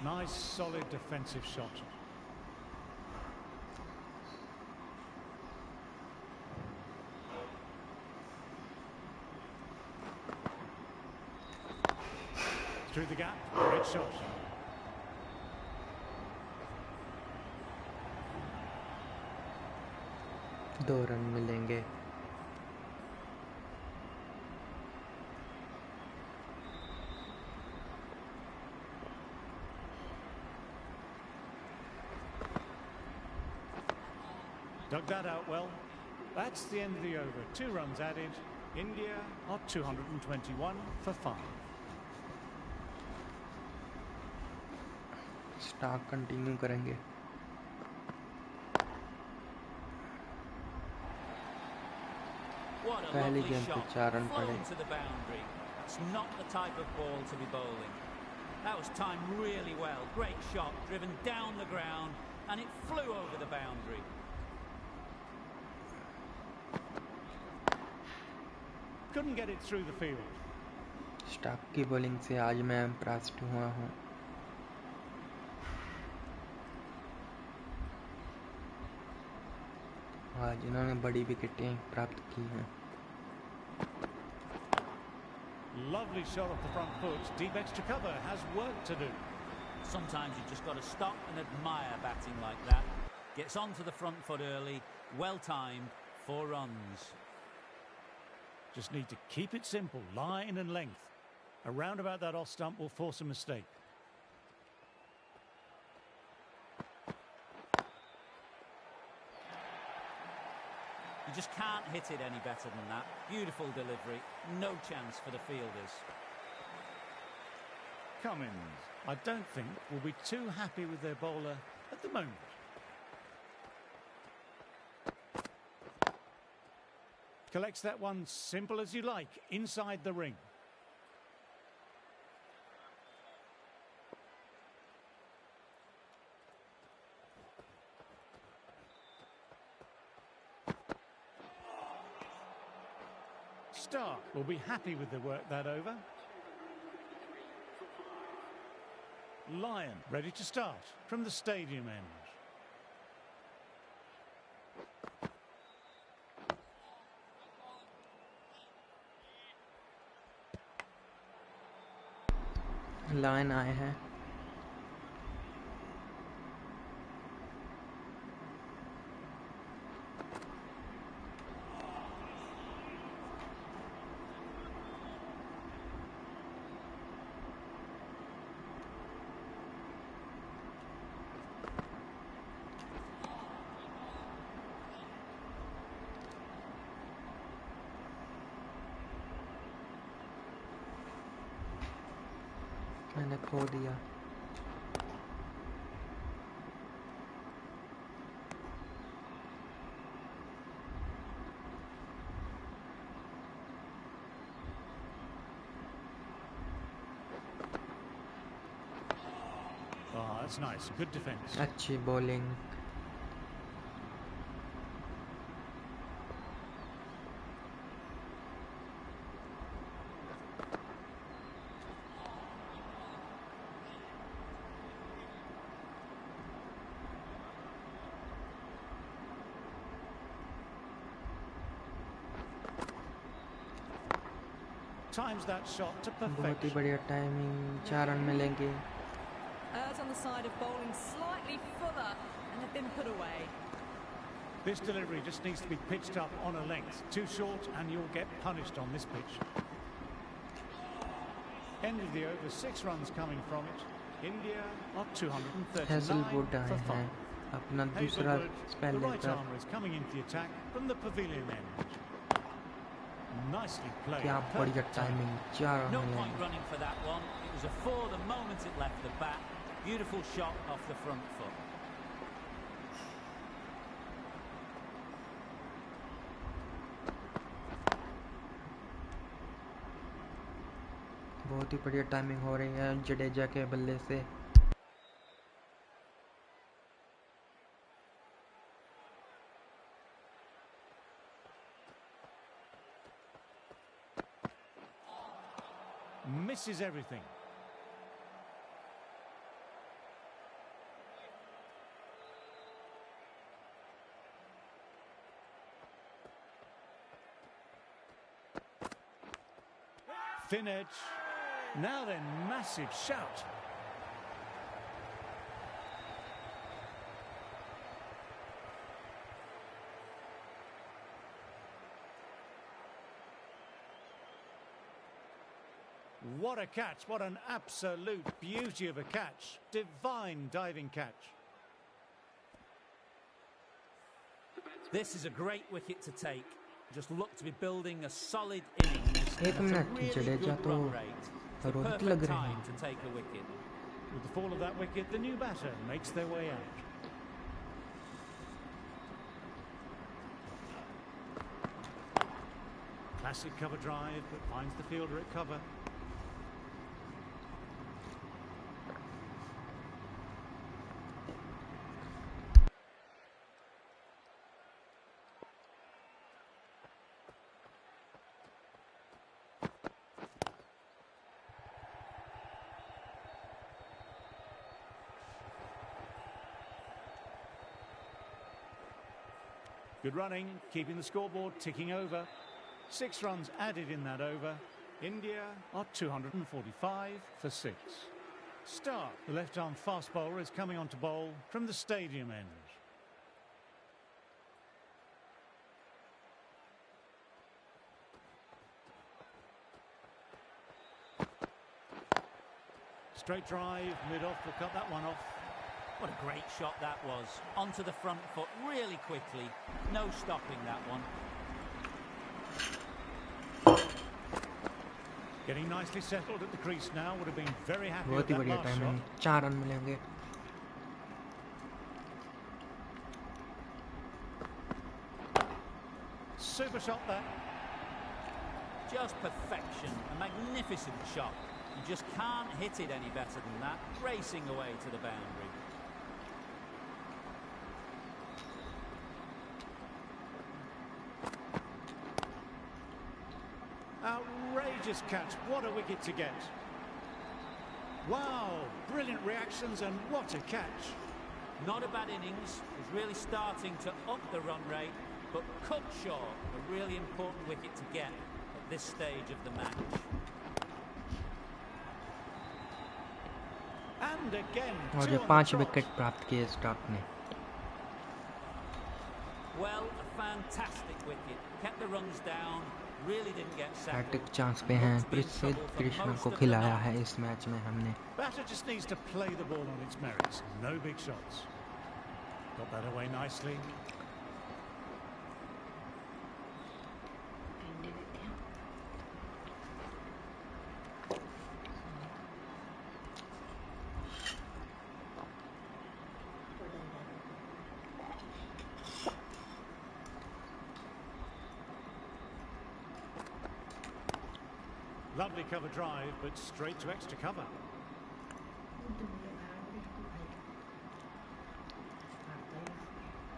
Nice, solid defensive shot. Through the gap, great shot. 2 run मिलेंगे। Dug that out well. That's the end of the over. 2 runs added. India are 221 for 5. Stark continue करेंगे। What a पहली lovely गेंद पे shot, 4 run flown पड़े। to the boundary. That's not the type of ball to be bowling. That was timed really well. Great shot, driven down the ground, and it flew over the boundary. Couldn't get it through the field. Starc की bowling से आज मैं impressed हुआ हूँ। आज इन्होंने बड़ी विकेटें प्राप्त की हैं। Lovely shot off the front foot. Deep extra cover has work to do. Sometimes you've just got to stop and admire batting like that. Gets onto the front foot early, well timed, 4 runs. Just need to keep it simple, line and length. A roundabout that off stump will force a mistake. You just can't hit it any better than that. Beautiful delivery, no chance for the fielders. Cummins, I don't think, will be too happy with their bowler at the moment. Collects that one simple as you like, inside the ring. Stark will be happy with the work that over. Lyon ready to start from the stadium end. Line आए हैं। मैंने खो दिया। Oh, that's nice. Good defence. अच्छी bowling. Times that shot to बहुत ही perfection. बढ़िया timing. 4 run मिलेंगे। Errs on the side of bowling slightly fuller and have been put away. This delivery just needs to be pitched up on a length. Too short and you'll get punished on this pitch. End of the over, 6 runs coming from it. India are 239 Hazlewood for आए 5. हैं अपना दूसरा Hazelwood, spell the right लेकर। armour is coming into the attack from the pavilion end. Nicely played. क्या बढ़िया Perfect timing. Timing. 4 run No point मिलेंगे। running for that one. It was a 4 the moment it left the bat. Beautiful shot off the front foot. बहुत ही बढ़िया timing हो रही है जडेजा के बल्ले से। misses everything. Thin edge. Now then, massive shout. What a catch, what an absolute beauty of a catch. Divine diving catch. This is a great wicket to take. Just look to be building a solid innings. एक minute Jadeja तो रोहित लग रहे time हैं. to take a wicket. With the fall of that wicket, the new batter makes their way out. Classic cover drive, but finds the fielder at cover. Good running, keeping the scoreboard ticking over. 6 runs added in that over. India are 245 for 6. Stark, the left-arm fast bowler, is coming on to bowl from the stadium end. Straight drive, mid-off, will cut that one off. What a great shot that was. Onto the front foot really quickly. No stopping that one. Getting nicely settled at the crease now. Would have been very happy with बहुत ही that बढ़िया last timing. shot. 4 run मिलेंगे. Super shot there. Just perfection. A magnificent shot. You just can't hit it any better than that. Racing away to the boundary. Outrageous catch. What a wicket to get. Wow, brilliant reactions and what a catch. Not a bad innings. Was really starting to up the run rate, but cut short. A really important wicket to get at this stage of the match. And again, और 2 ये on the 5 trot. Wicket प्राप्त किए Stark ने. Well, a fantastic wicket. Kept the runs down. Really didn't get settled. Hat trick chance पे हैं. प्रसिद्ध कृष्णा को खिलाया है इस मैच में हमने. Batter just needs to play the ball on its merits. No big shots. Got that away nicely. Lovely cover drive, but straight to extra cover.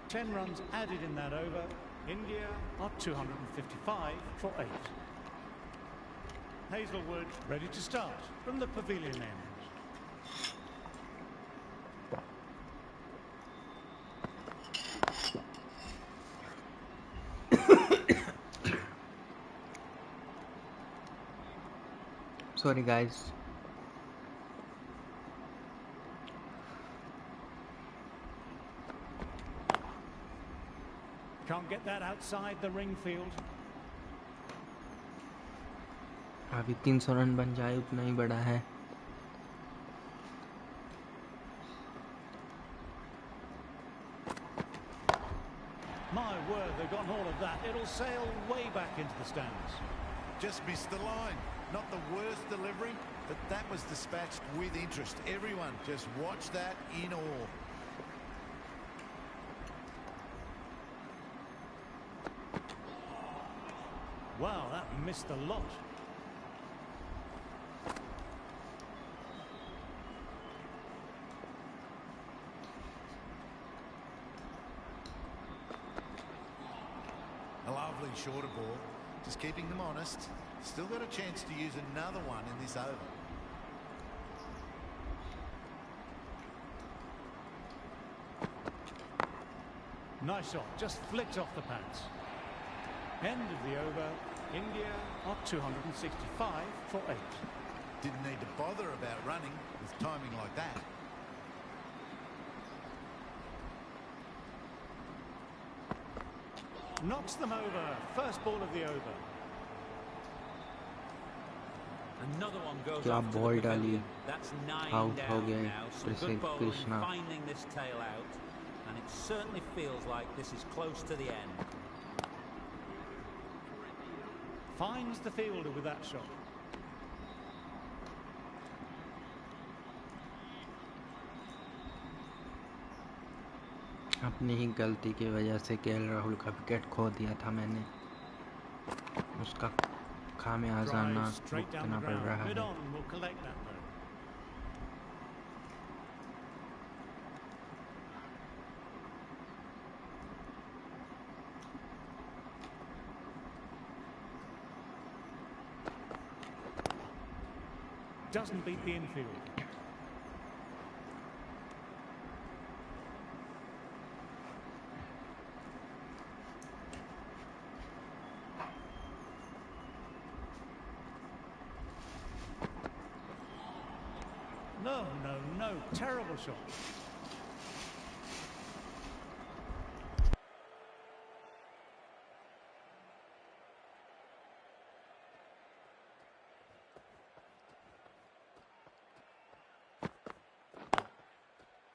Ten runs added in that over. India are 255 for 8. Hazelwood ready to start from the pavilion end. Sorry guys. Can't get that outside the ring field. अभी 300 run बन जाए उतना ही बड़ा है. My word, they've gotten all of that. It'll sail way back into the stands. Just missed the line. Not the worst delivery, but that was dispatched with interest. Everyone just watched that in awe. Wow, that missed a lot. A lovely shorter ball, just keeping them honest. Still got a chance to use another one in this over. Nice shot, just flicked off the pads. End of the over. India are 265 for 8. Didn't need to bother about running with timing like that. Knocks them over. First ball of the over. Another one goes क्या off to ball the डाली, pavilion. That's 9 out हो down गए now. Some प्रसिद्ध good bowling, Krishna. finding this tail out, and it certainly feels like this is close to the end. Finds the fielder with that shot. अपनी ही गलती की वजह से KL Rahul का विकेट खो दिया था मैंने, उसका खामियाजाना Drives straight down the भुगतना पड़ ground. रहा Mid है। on will collect that though. Doesn't beat the infield. No, no, no. Terrible shot.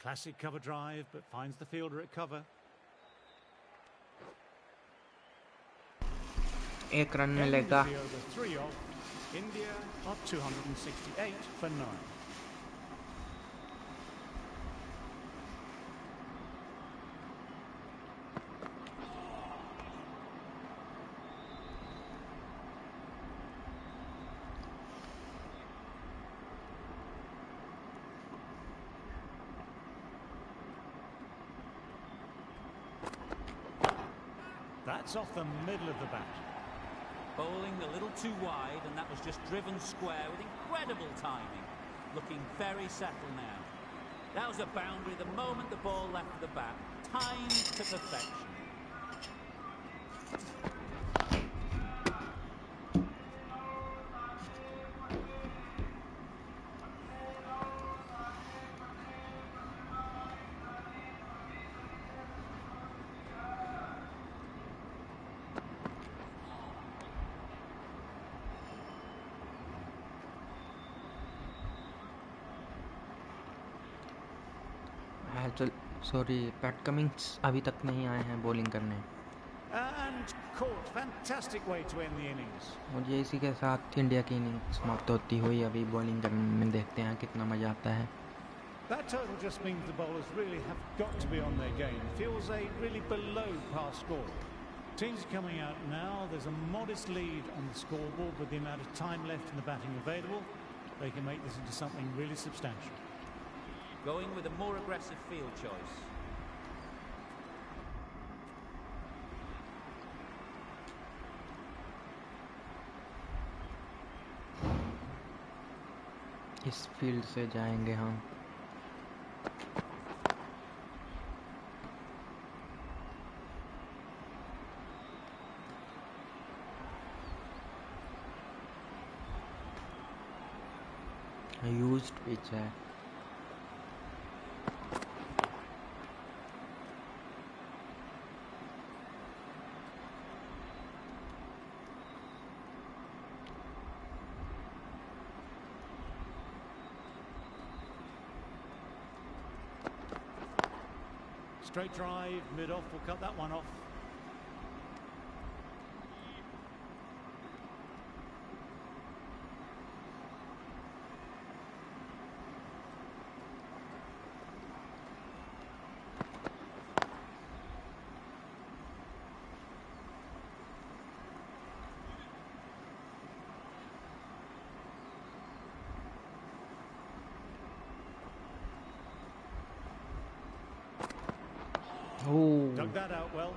Classic cover drive, but finds the fielder at cover. एक रन End of मिलेगा। the over, 3 off. India are 268 for 9. That's off the middle of the bat. Bowling a little too wide, and that was just driven square with incredible timing. Looking very settled now. That was a boundary the moment the ball left the bat. Timed to perfection. Sorry, Pat Cummins अभी तक नहीं आए हैं bowling करने। And caught. Fantastic way to end the innings. मुझे इसी के साथ इंडिया की इनिंग समाप्त होती हुई अभी बॉलिंग करने में देखते हैं कितना मज़ा आता है। That total just means the bowlers really have got to be on their game. Feels a really below par score. Teams are coming out now. There's a modest lead on the scoreboard with the amount of time left in the batting available. They can make this into something really substantial. Going with a more aggressive field choice. इस field से जाएंगे हम। Used pitch है। Straight drive, mid-off, will cut that one off. Dug that out well.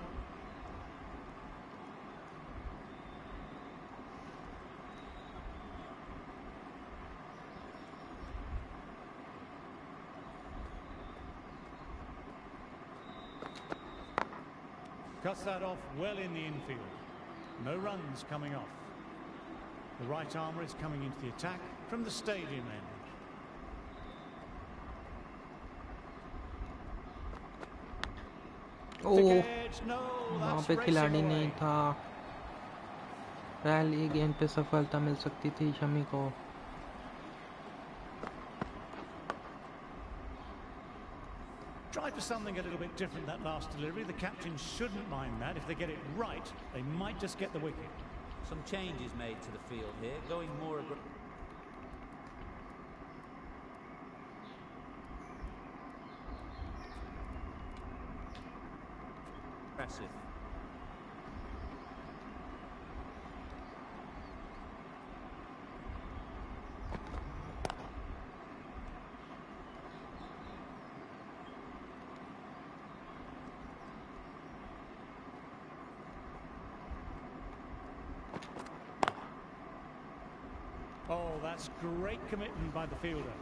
Cuts that off well in the infield. No runs coming off. The right armour is coming into the attack from the stadium end. Oh, Thick edge, no, वहाँ that's पे खिलाड़ी racing नहीं away. था। पहली गेंद पे सफलता मिल सकती थी शमी को। Tried for something a little bit different that last delivery. The captain shouldn't mind that. If they get it right, they might just get the wicket. Some changes made to the field here, going more aggressive. Oh, that's great commitment by the fielder.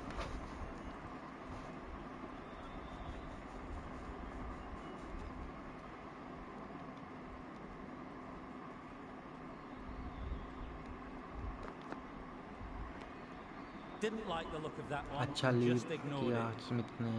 Didn't like the look of that one, अच्छा and lead just ignored किया it. Smith ने।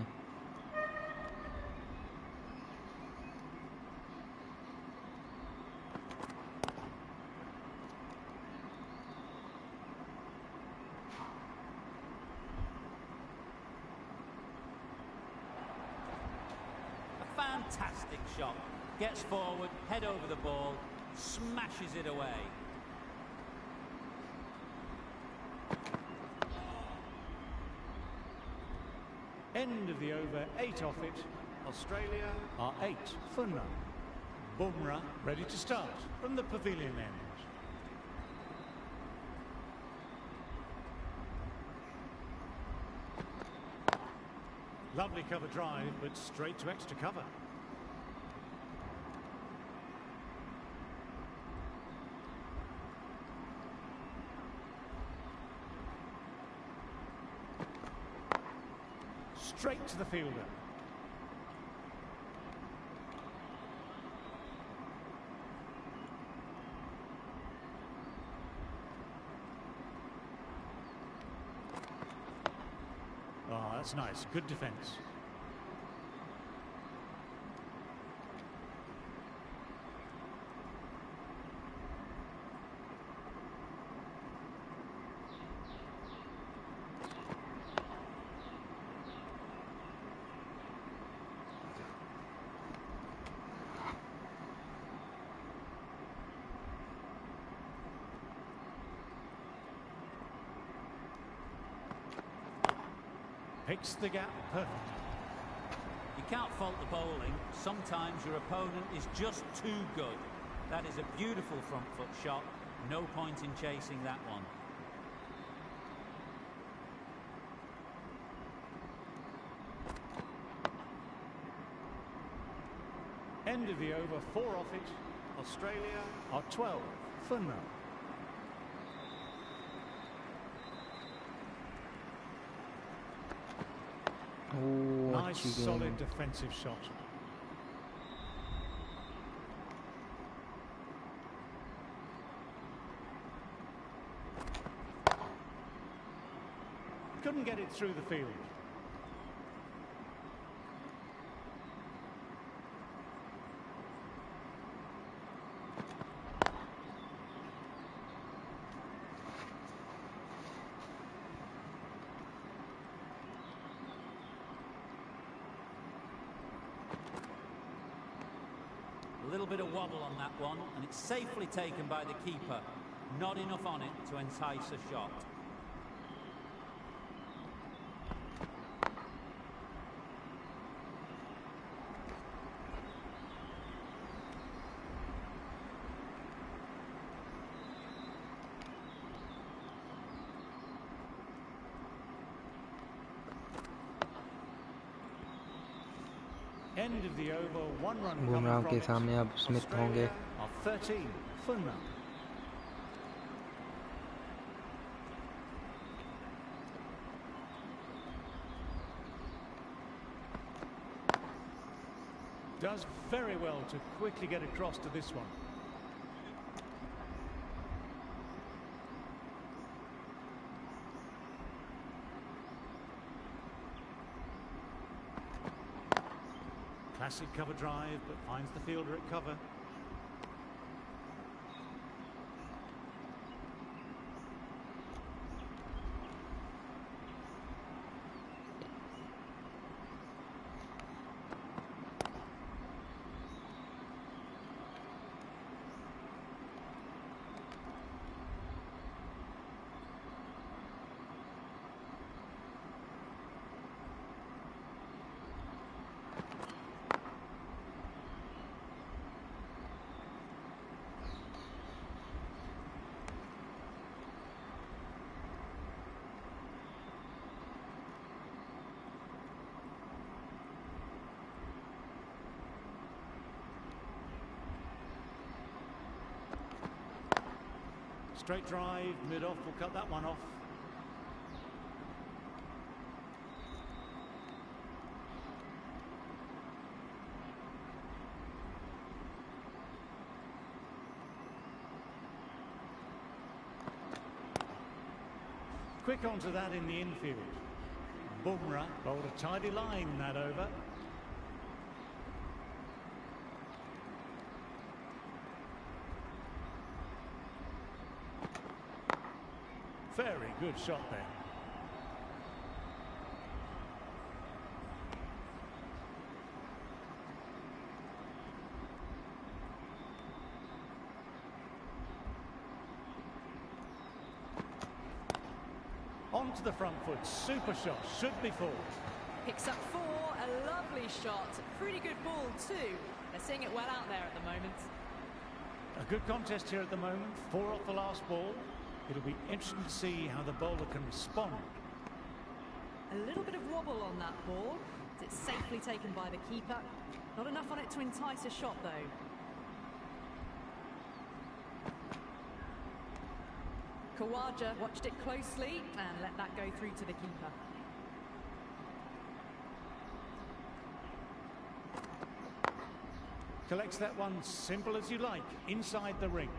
A fantastic shot. Gets forward, head over the ball, smashes it away. End of the over, 8 off it. Australia are 8 for none. Bumrah ready to start from the pavilion end. Lovely cover drive, but straight to extra cover. Straight to the fielder. Oh, that's nice. Good defence. Picks the gap perfect. You can't fault the bowling. Sometimes your opponent is just too good. That is a beautiful front foot shot. No point in chasing that one. End of the over, 4 off it. Australia are 12 for none. Oh, Nice, अच्छी solid गेंद। defensive shot. Couldn't get it through the field. A little bit of wobble on that one, and it's safely taken by the keeper. Not enough on it to entice a shot. End of the over, 1 run Bumrah coming के from it. सामने अब Smith होंगे। Australia are 13 for none. Does very well to quickly get across to this one. Classic cover drive, but finds the fielder at cover. Straight drive, mid-off, will cut that one off. Quick onto that in the infield. Bumrah bowled a tidy line that over. Very good shot there. Onto the front foot, super shot, should be four. Picks up 4, a lovely shot. Pretty good ball too. They're seeing it well out there at the moment. A good contest here at the moment, 4 off the last ball. It'll be interesting to see how the bowler can respond. A little bit of wobble on that ball. It's safely taken by the keeper. Not enough on it to entice a shot though. Khawaja watched it closely and let that go through to the keeper. Collects that one simple as you like, inside the ring.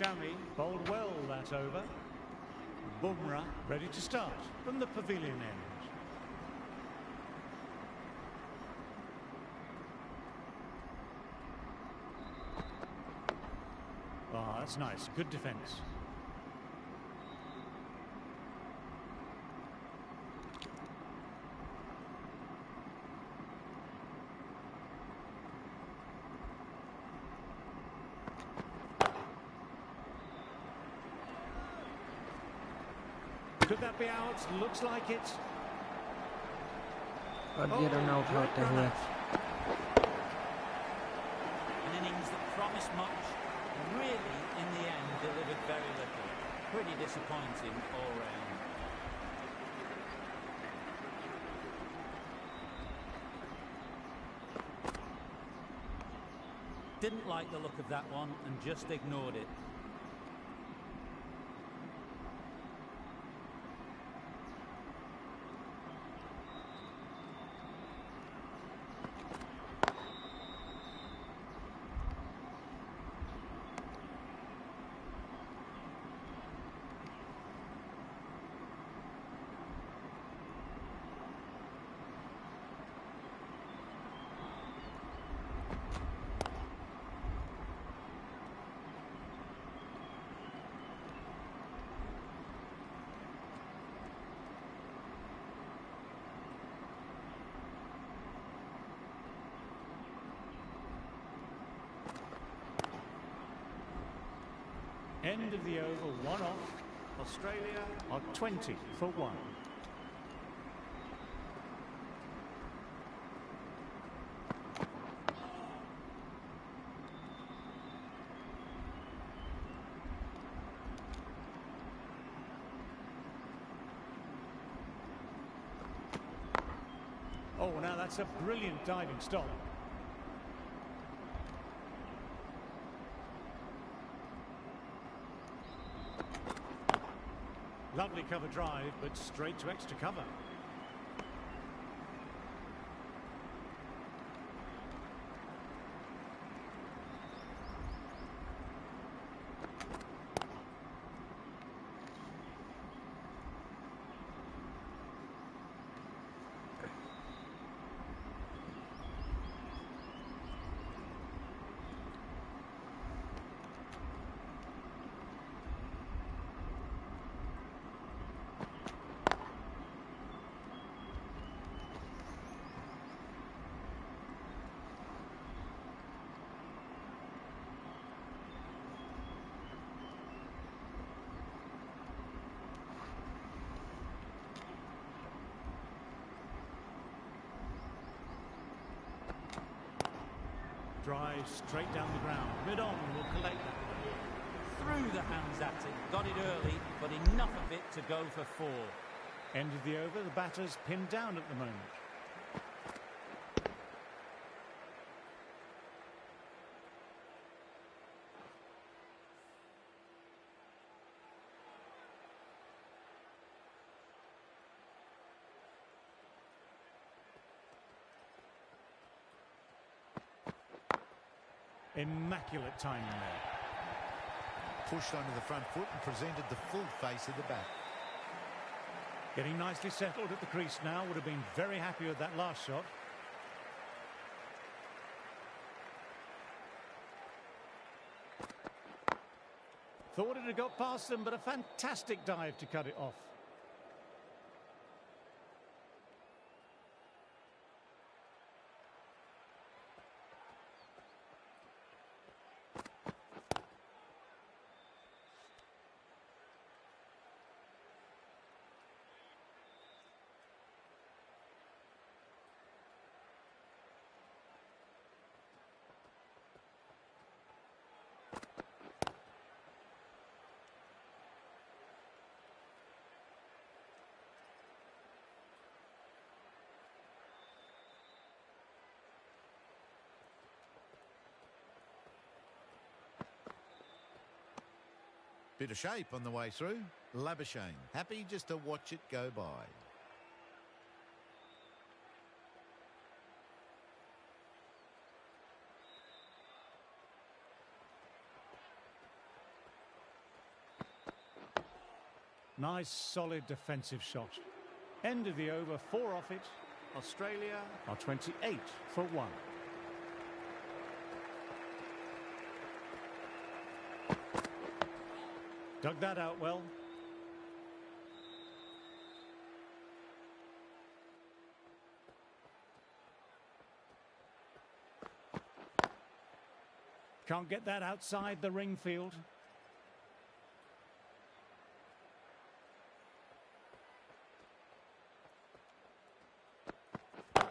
Shami bowled well that over. Bumrah ready to start from the pavilion end. Ah, that's nice. Good defence. Could that be out? Looks like it. और ये run out होते हुए An innings that promised much, really in the end delivered very little. Pretty disappointing all round. Didn't like the look of that one and just ignored it. End of the over, 1 off. Australia are 20 for 1. Oh, now that's a brilliant diving stop. Lovely cover drive, but straight to extra cover. Drive straight down the ground. Mid-on will collect that. Threw the hands at it, got it early, but enough of it to go for 4. End of the over, the batter's pinned down at the moment. Immaculate timing there. Pushed onto the front foot and presented the full face of the bat. Getting nicely settled at the crease now. Would have been very happy with that last shot. Thought it had got past them, but a fantastic dive to cut it off. Bit of shape on the way through. Labuschagne happy just to watch it go by. Nice, solid defensive shot. End of the over, 4 off it. Australia are 28 for 1. Dug that out well. Can't get that outside the ring field. That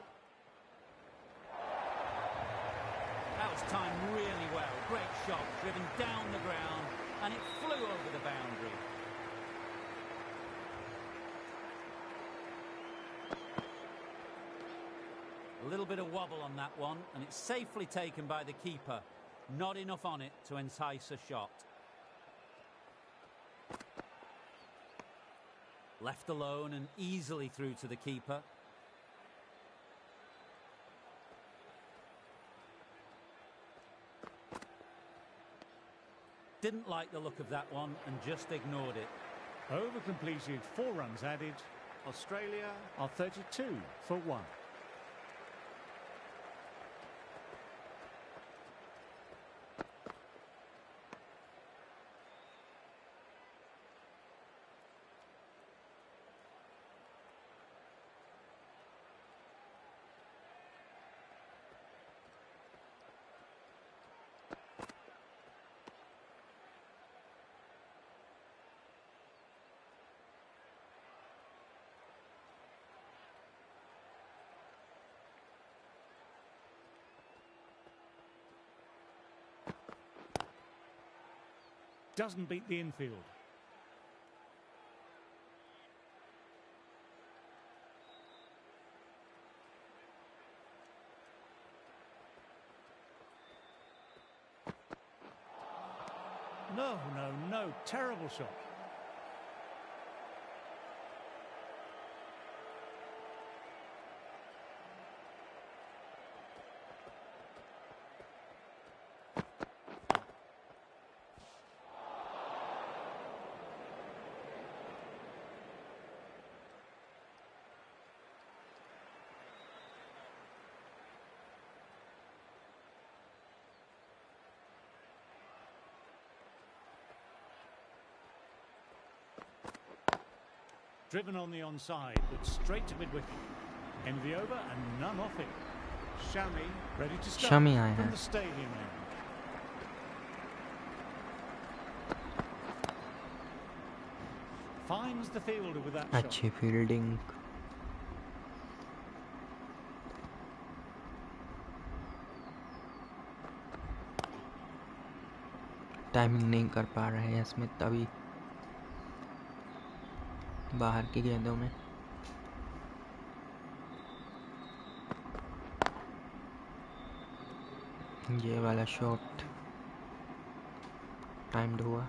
was timed really well. Great shot, driven down the ground, and it flew over the boundary. A little bit of wobble on that one, and it's safely taken by the keeper. Not enough on it to entice a shot. Left alone and easily through to the keeper. Didn't like the look of that one and just ignored it. Over completed, 4 runs added. Australia are 32 for 1. Doesn't beat the infield. No, terrible shot. Driven on the onside, but straight to mid-wicket. End of the over and none off it. Shami ready to start Shami आए from हैं. the stadium end. Finds the fielder with that shot. अच्छी fielding. Timing नहीं कर पा रहे हैं Smith अभी बाहर की गेंदों में. ये वाला शॉट टाइम्ड हुआ.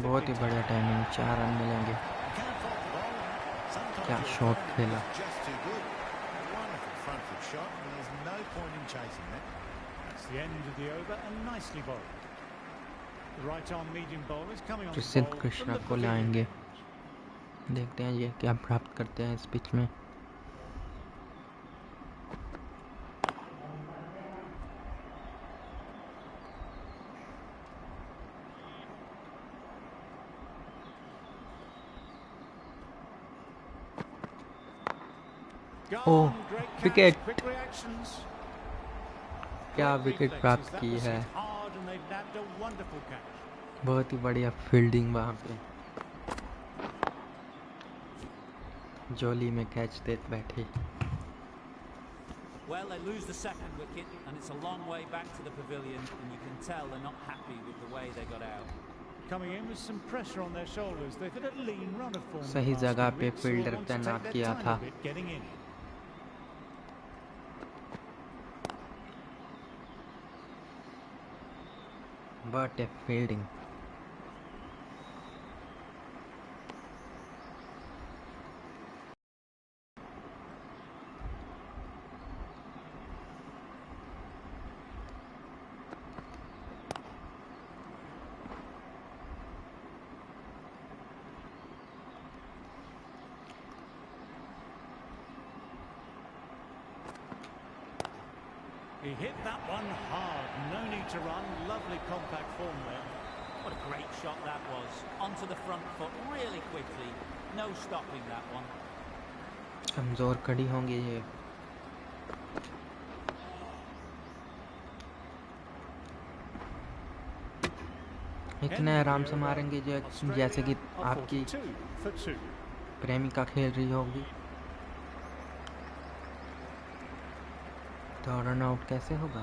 बहुत ही बढ़िया टाइमिंग. 4 रन मिलेंगे. Can't fault the bowler. Sometimes क्या your shot opponent खेला. is just too good. Wonderful front foot shot, and there's no point in chasing that. That's the end of the over and nicely bowled. The right arm medium bowler is coming on the प्रसिद्ध ball Krishna from the को pavilion. लाएंगे. देखते हैं ये क्या प्राप्त करते हैं इस पिच में. Gone, Oh, great catch, wicket. quick reactions. क्या Great विकेट reflexes. प्राप्त That की was है. hit hard and they've nabbed a wonderful catch. बहुत ही बढ़िया फील्डिंग वहाँ पे. जोली में कैच देते बैठे. Well, they lose the second wicket, and it's a long way back to the pavilion, and you can tell they're not happy with the way they got out. Coming in with some pressure on their shoulders. They've had a lean run of form. सही the last जगह few पे weeks, so they fielder want to take तैनात their किया time था. a bit getting in. But a fielding. He hit that one hard. No need to run. Lovely compact form there. What a great shot that was. Onto the front foot really quickly. No stopping that one. कमजोर कड़ी होंगी ये. इतने आराम से मारेंगे जैसे कि आपकी प्रेमिका खेल रही होगी. तो रन आउट कैसे होगा.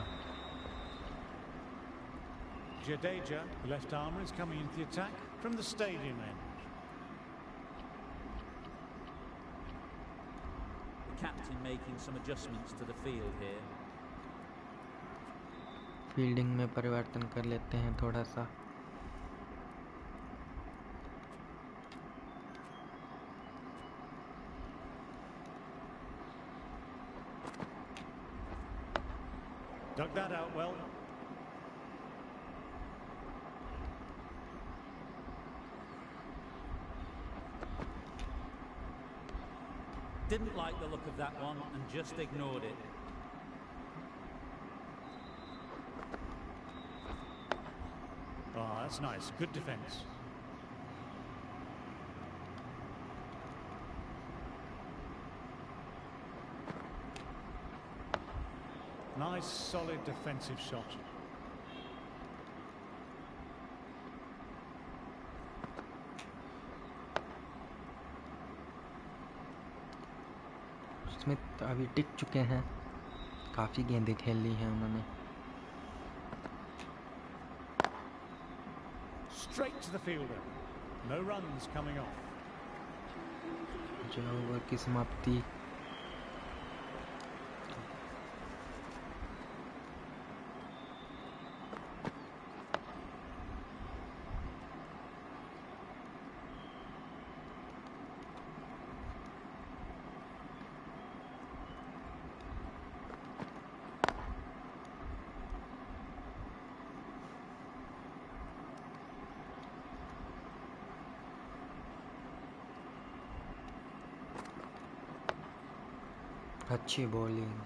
Jadeja, the left armer, is coming into the attack from the stadium end. The captain making some adjustments to the field here. Fielding में परिवर्तन कर लेते हैं थोड़ा सा. Dug that out well. Didn't like the look of that one and just ignored it. Oh, that's nice. Good defence. Nice, solid defensive shot. Smith अभी टिक चुके हैं. काफ़ी गेंदें खेल ली हैं उन्होंने. Straight to the fielder. No runs coming off. जो over की समाप्ति. अच्छी bowling.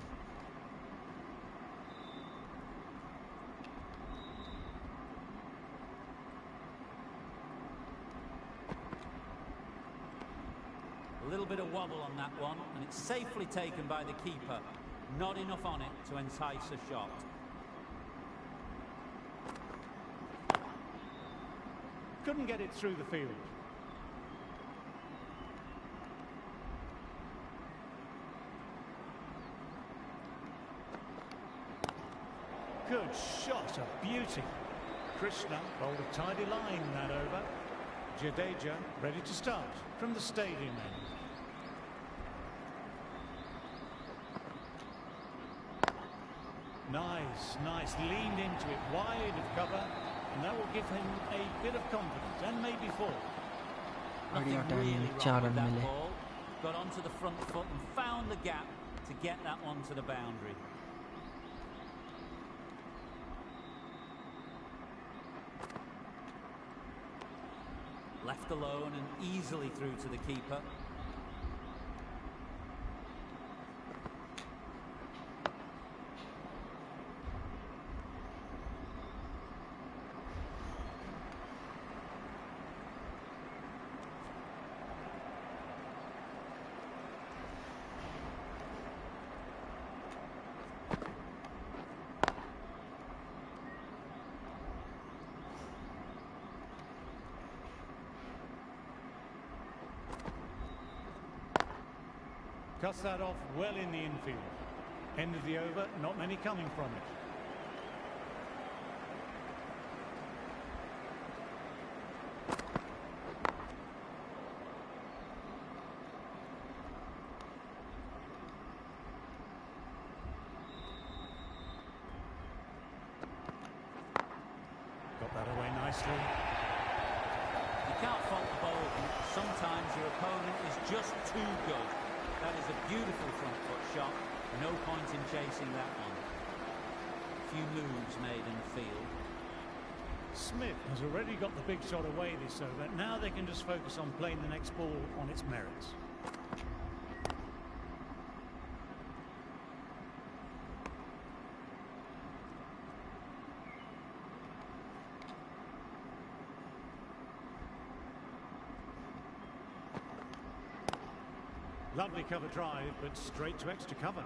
A little bit of wobble on that one, and it's safely taken by the keeper. Not enough on it to entice a shot. Couldn't get it through the field. Good shot, a beauty. Krishna bowled a tidy line that over. Jadeja ready to start from the stadium end. Nice, leaned into it, wide of cover, and that will give him a bit of confidence, and maybe four. Nothing बढ़िया really time, wrong 4 with run that मिले। ball. Got onto the front foot and found the gap to get that one to the boundary. Left alone and easily through to the keeper. Cuts that off well in the infield. End of the over, not many coming from it. Got that away nicely. You can't fault the bowler. Sometimes your opponent is just too good. That is a beautiful front foot shot. No point in chasing that one. Few moves made in the field. Smith has already got the big shot away this over. Now they can just focus on playing the next ball on its merits. Lovely cover drive, but straight to extra cover.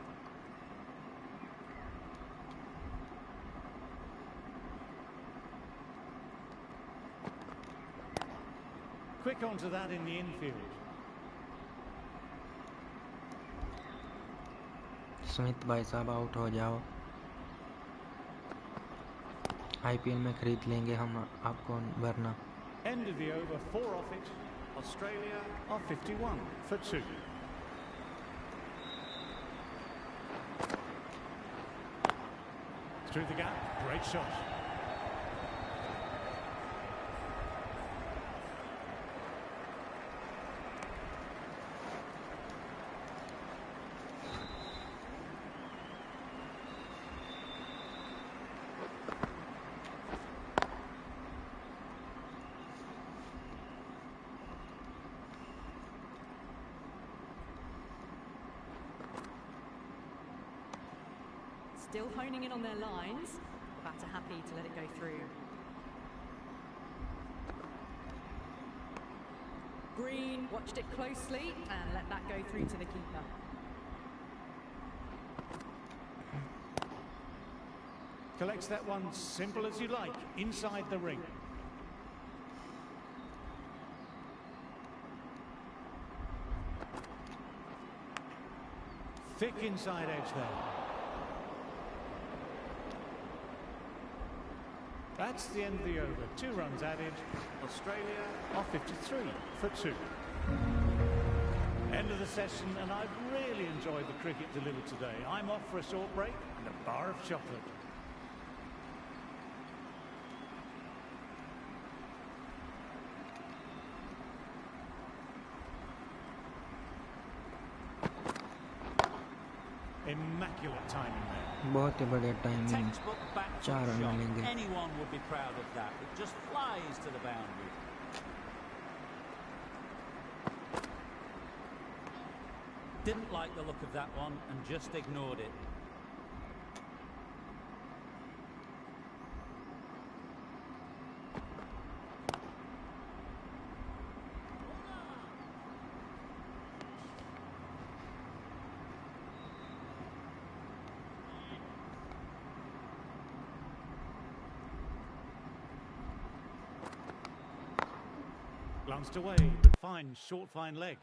Quick onto that in the infield. Smith भाई साहब out हो जाओ। IPL में खरीद लेंगे हम आपको, वरना। End of the over, 4 off it. Australia are 51 for 2. Through the gap, great shot. Still honing in on their lines. The batter happy to let it go through. Green watched it closely and let that go through to the keeper. Collects that one simple as you like, inside the ring. Thick inside edge there. That's the end of the over. 2 runs added. Australia are 53 for 2. End of the session, and I've really enjoyed the cricket delivered today. I'm off for a short break and a bar of chocolate. Immaculate timing there. बहुत ही बढ़िया timing. Textbook back foot 4 run shot. मिलेंगे। Anyone would be proud of that. It just flies to the boundary. Didn't like the look of that one and just ignored it. Glanced away, but fine, short, fine leg.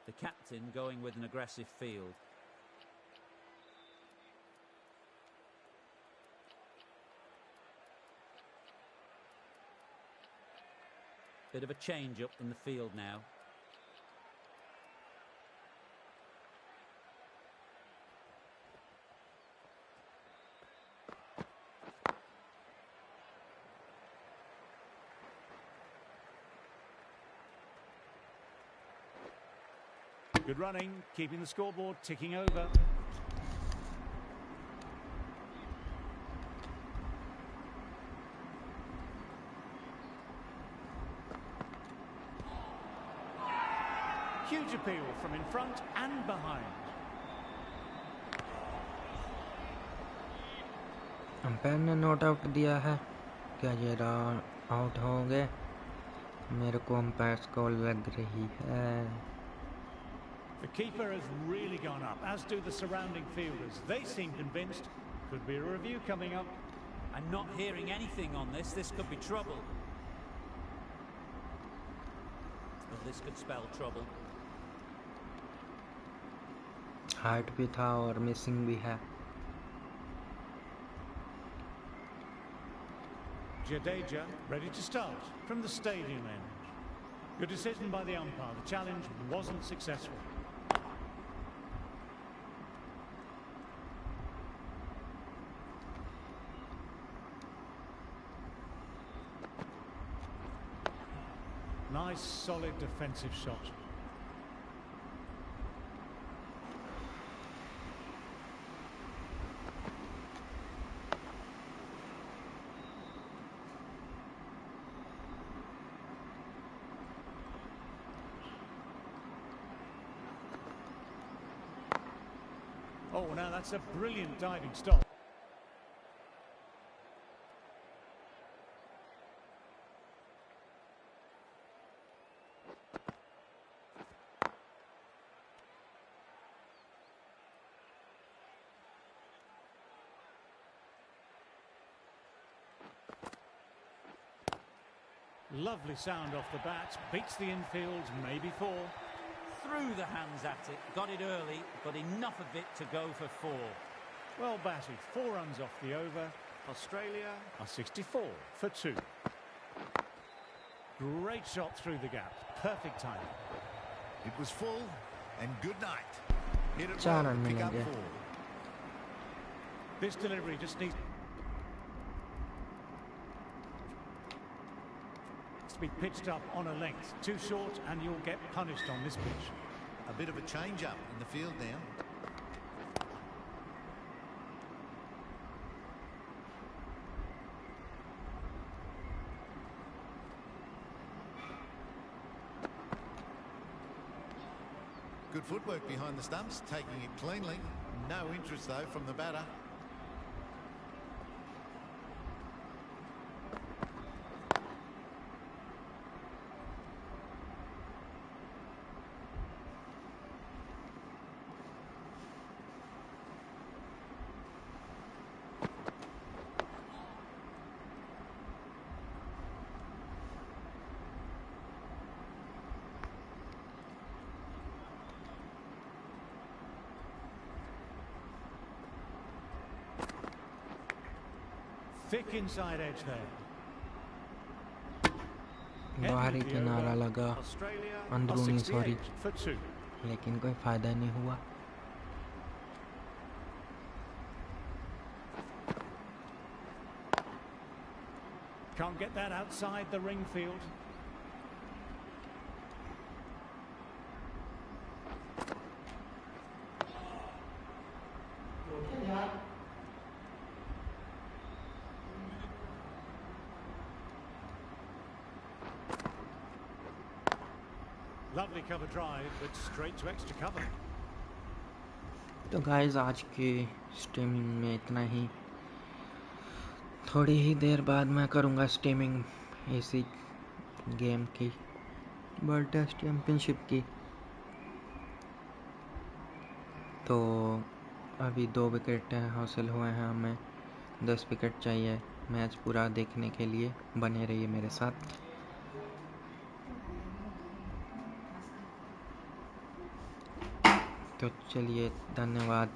The captain going with an aggressive field. Bit of a change up in the field now. Good running, keeping the scoreboard ticking over. Huge appeal from in front and behind. Umpire ने not out दिया है। क्या ये run out होंगे? मेरे को umpire call लग रही है। The keeper has really gone up, as do the surrounding fielders. They seem convinced. Could be a review coming up. I'm not hearing anything on this. This could be trouble. Well, this could spell trouble. Heart भी था और missing भी है। Jadeja ready to start from the stadium end. Good decision by the umpire. The challenge wasn't successful. Nice, solid defensive shot. Oh, now that's a brilliant diving stop. Lovely sound off the bat, beats the infield, maybe four. Threw the hands at it, got it early, but enough of it to go for four. Well batted, 4 runs off the over. Australia are 64 for 2. Great shot through the gap, perfect timing. It was full, and good night. Hit it चार well run to pick up मिलेंगे। 4. This delivery just needs to be pitched up on a length. Too short and you'll get punished on this pitch. A bit of a change-up in the field now. Good footwork behind the stumps, taking it cleanly. No interest, though, from the batter. Thick inside edge there. बाहरी किनारा लगा, Australia are अंदरूनी 68 sorry, for 2. लेकिन कोई फायदा नहीं हुआ। Can't get that outside the ring field. Lovely cover drive, but straight to extra cover. तो गाइस आज की स्ट्रीमिंग में इतना ही। थोड़ी ही देर बाद मैं करूँगा स्ट्रीमिंग इसी गेम की, वर्ल्ड टेस्ट चैम्पियनशिप की। तो अभी 2 विकेट हासिल हुए हैं, हमें 10 विकेट चाहिए मैच पूरा देखने के लिए। बने रहिए मेरे साथ। तो चलिए, धन्यवाद।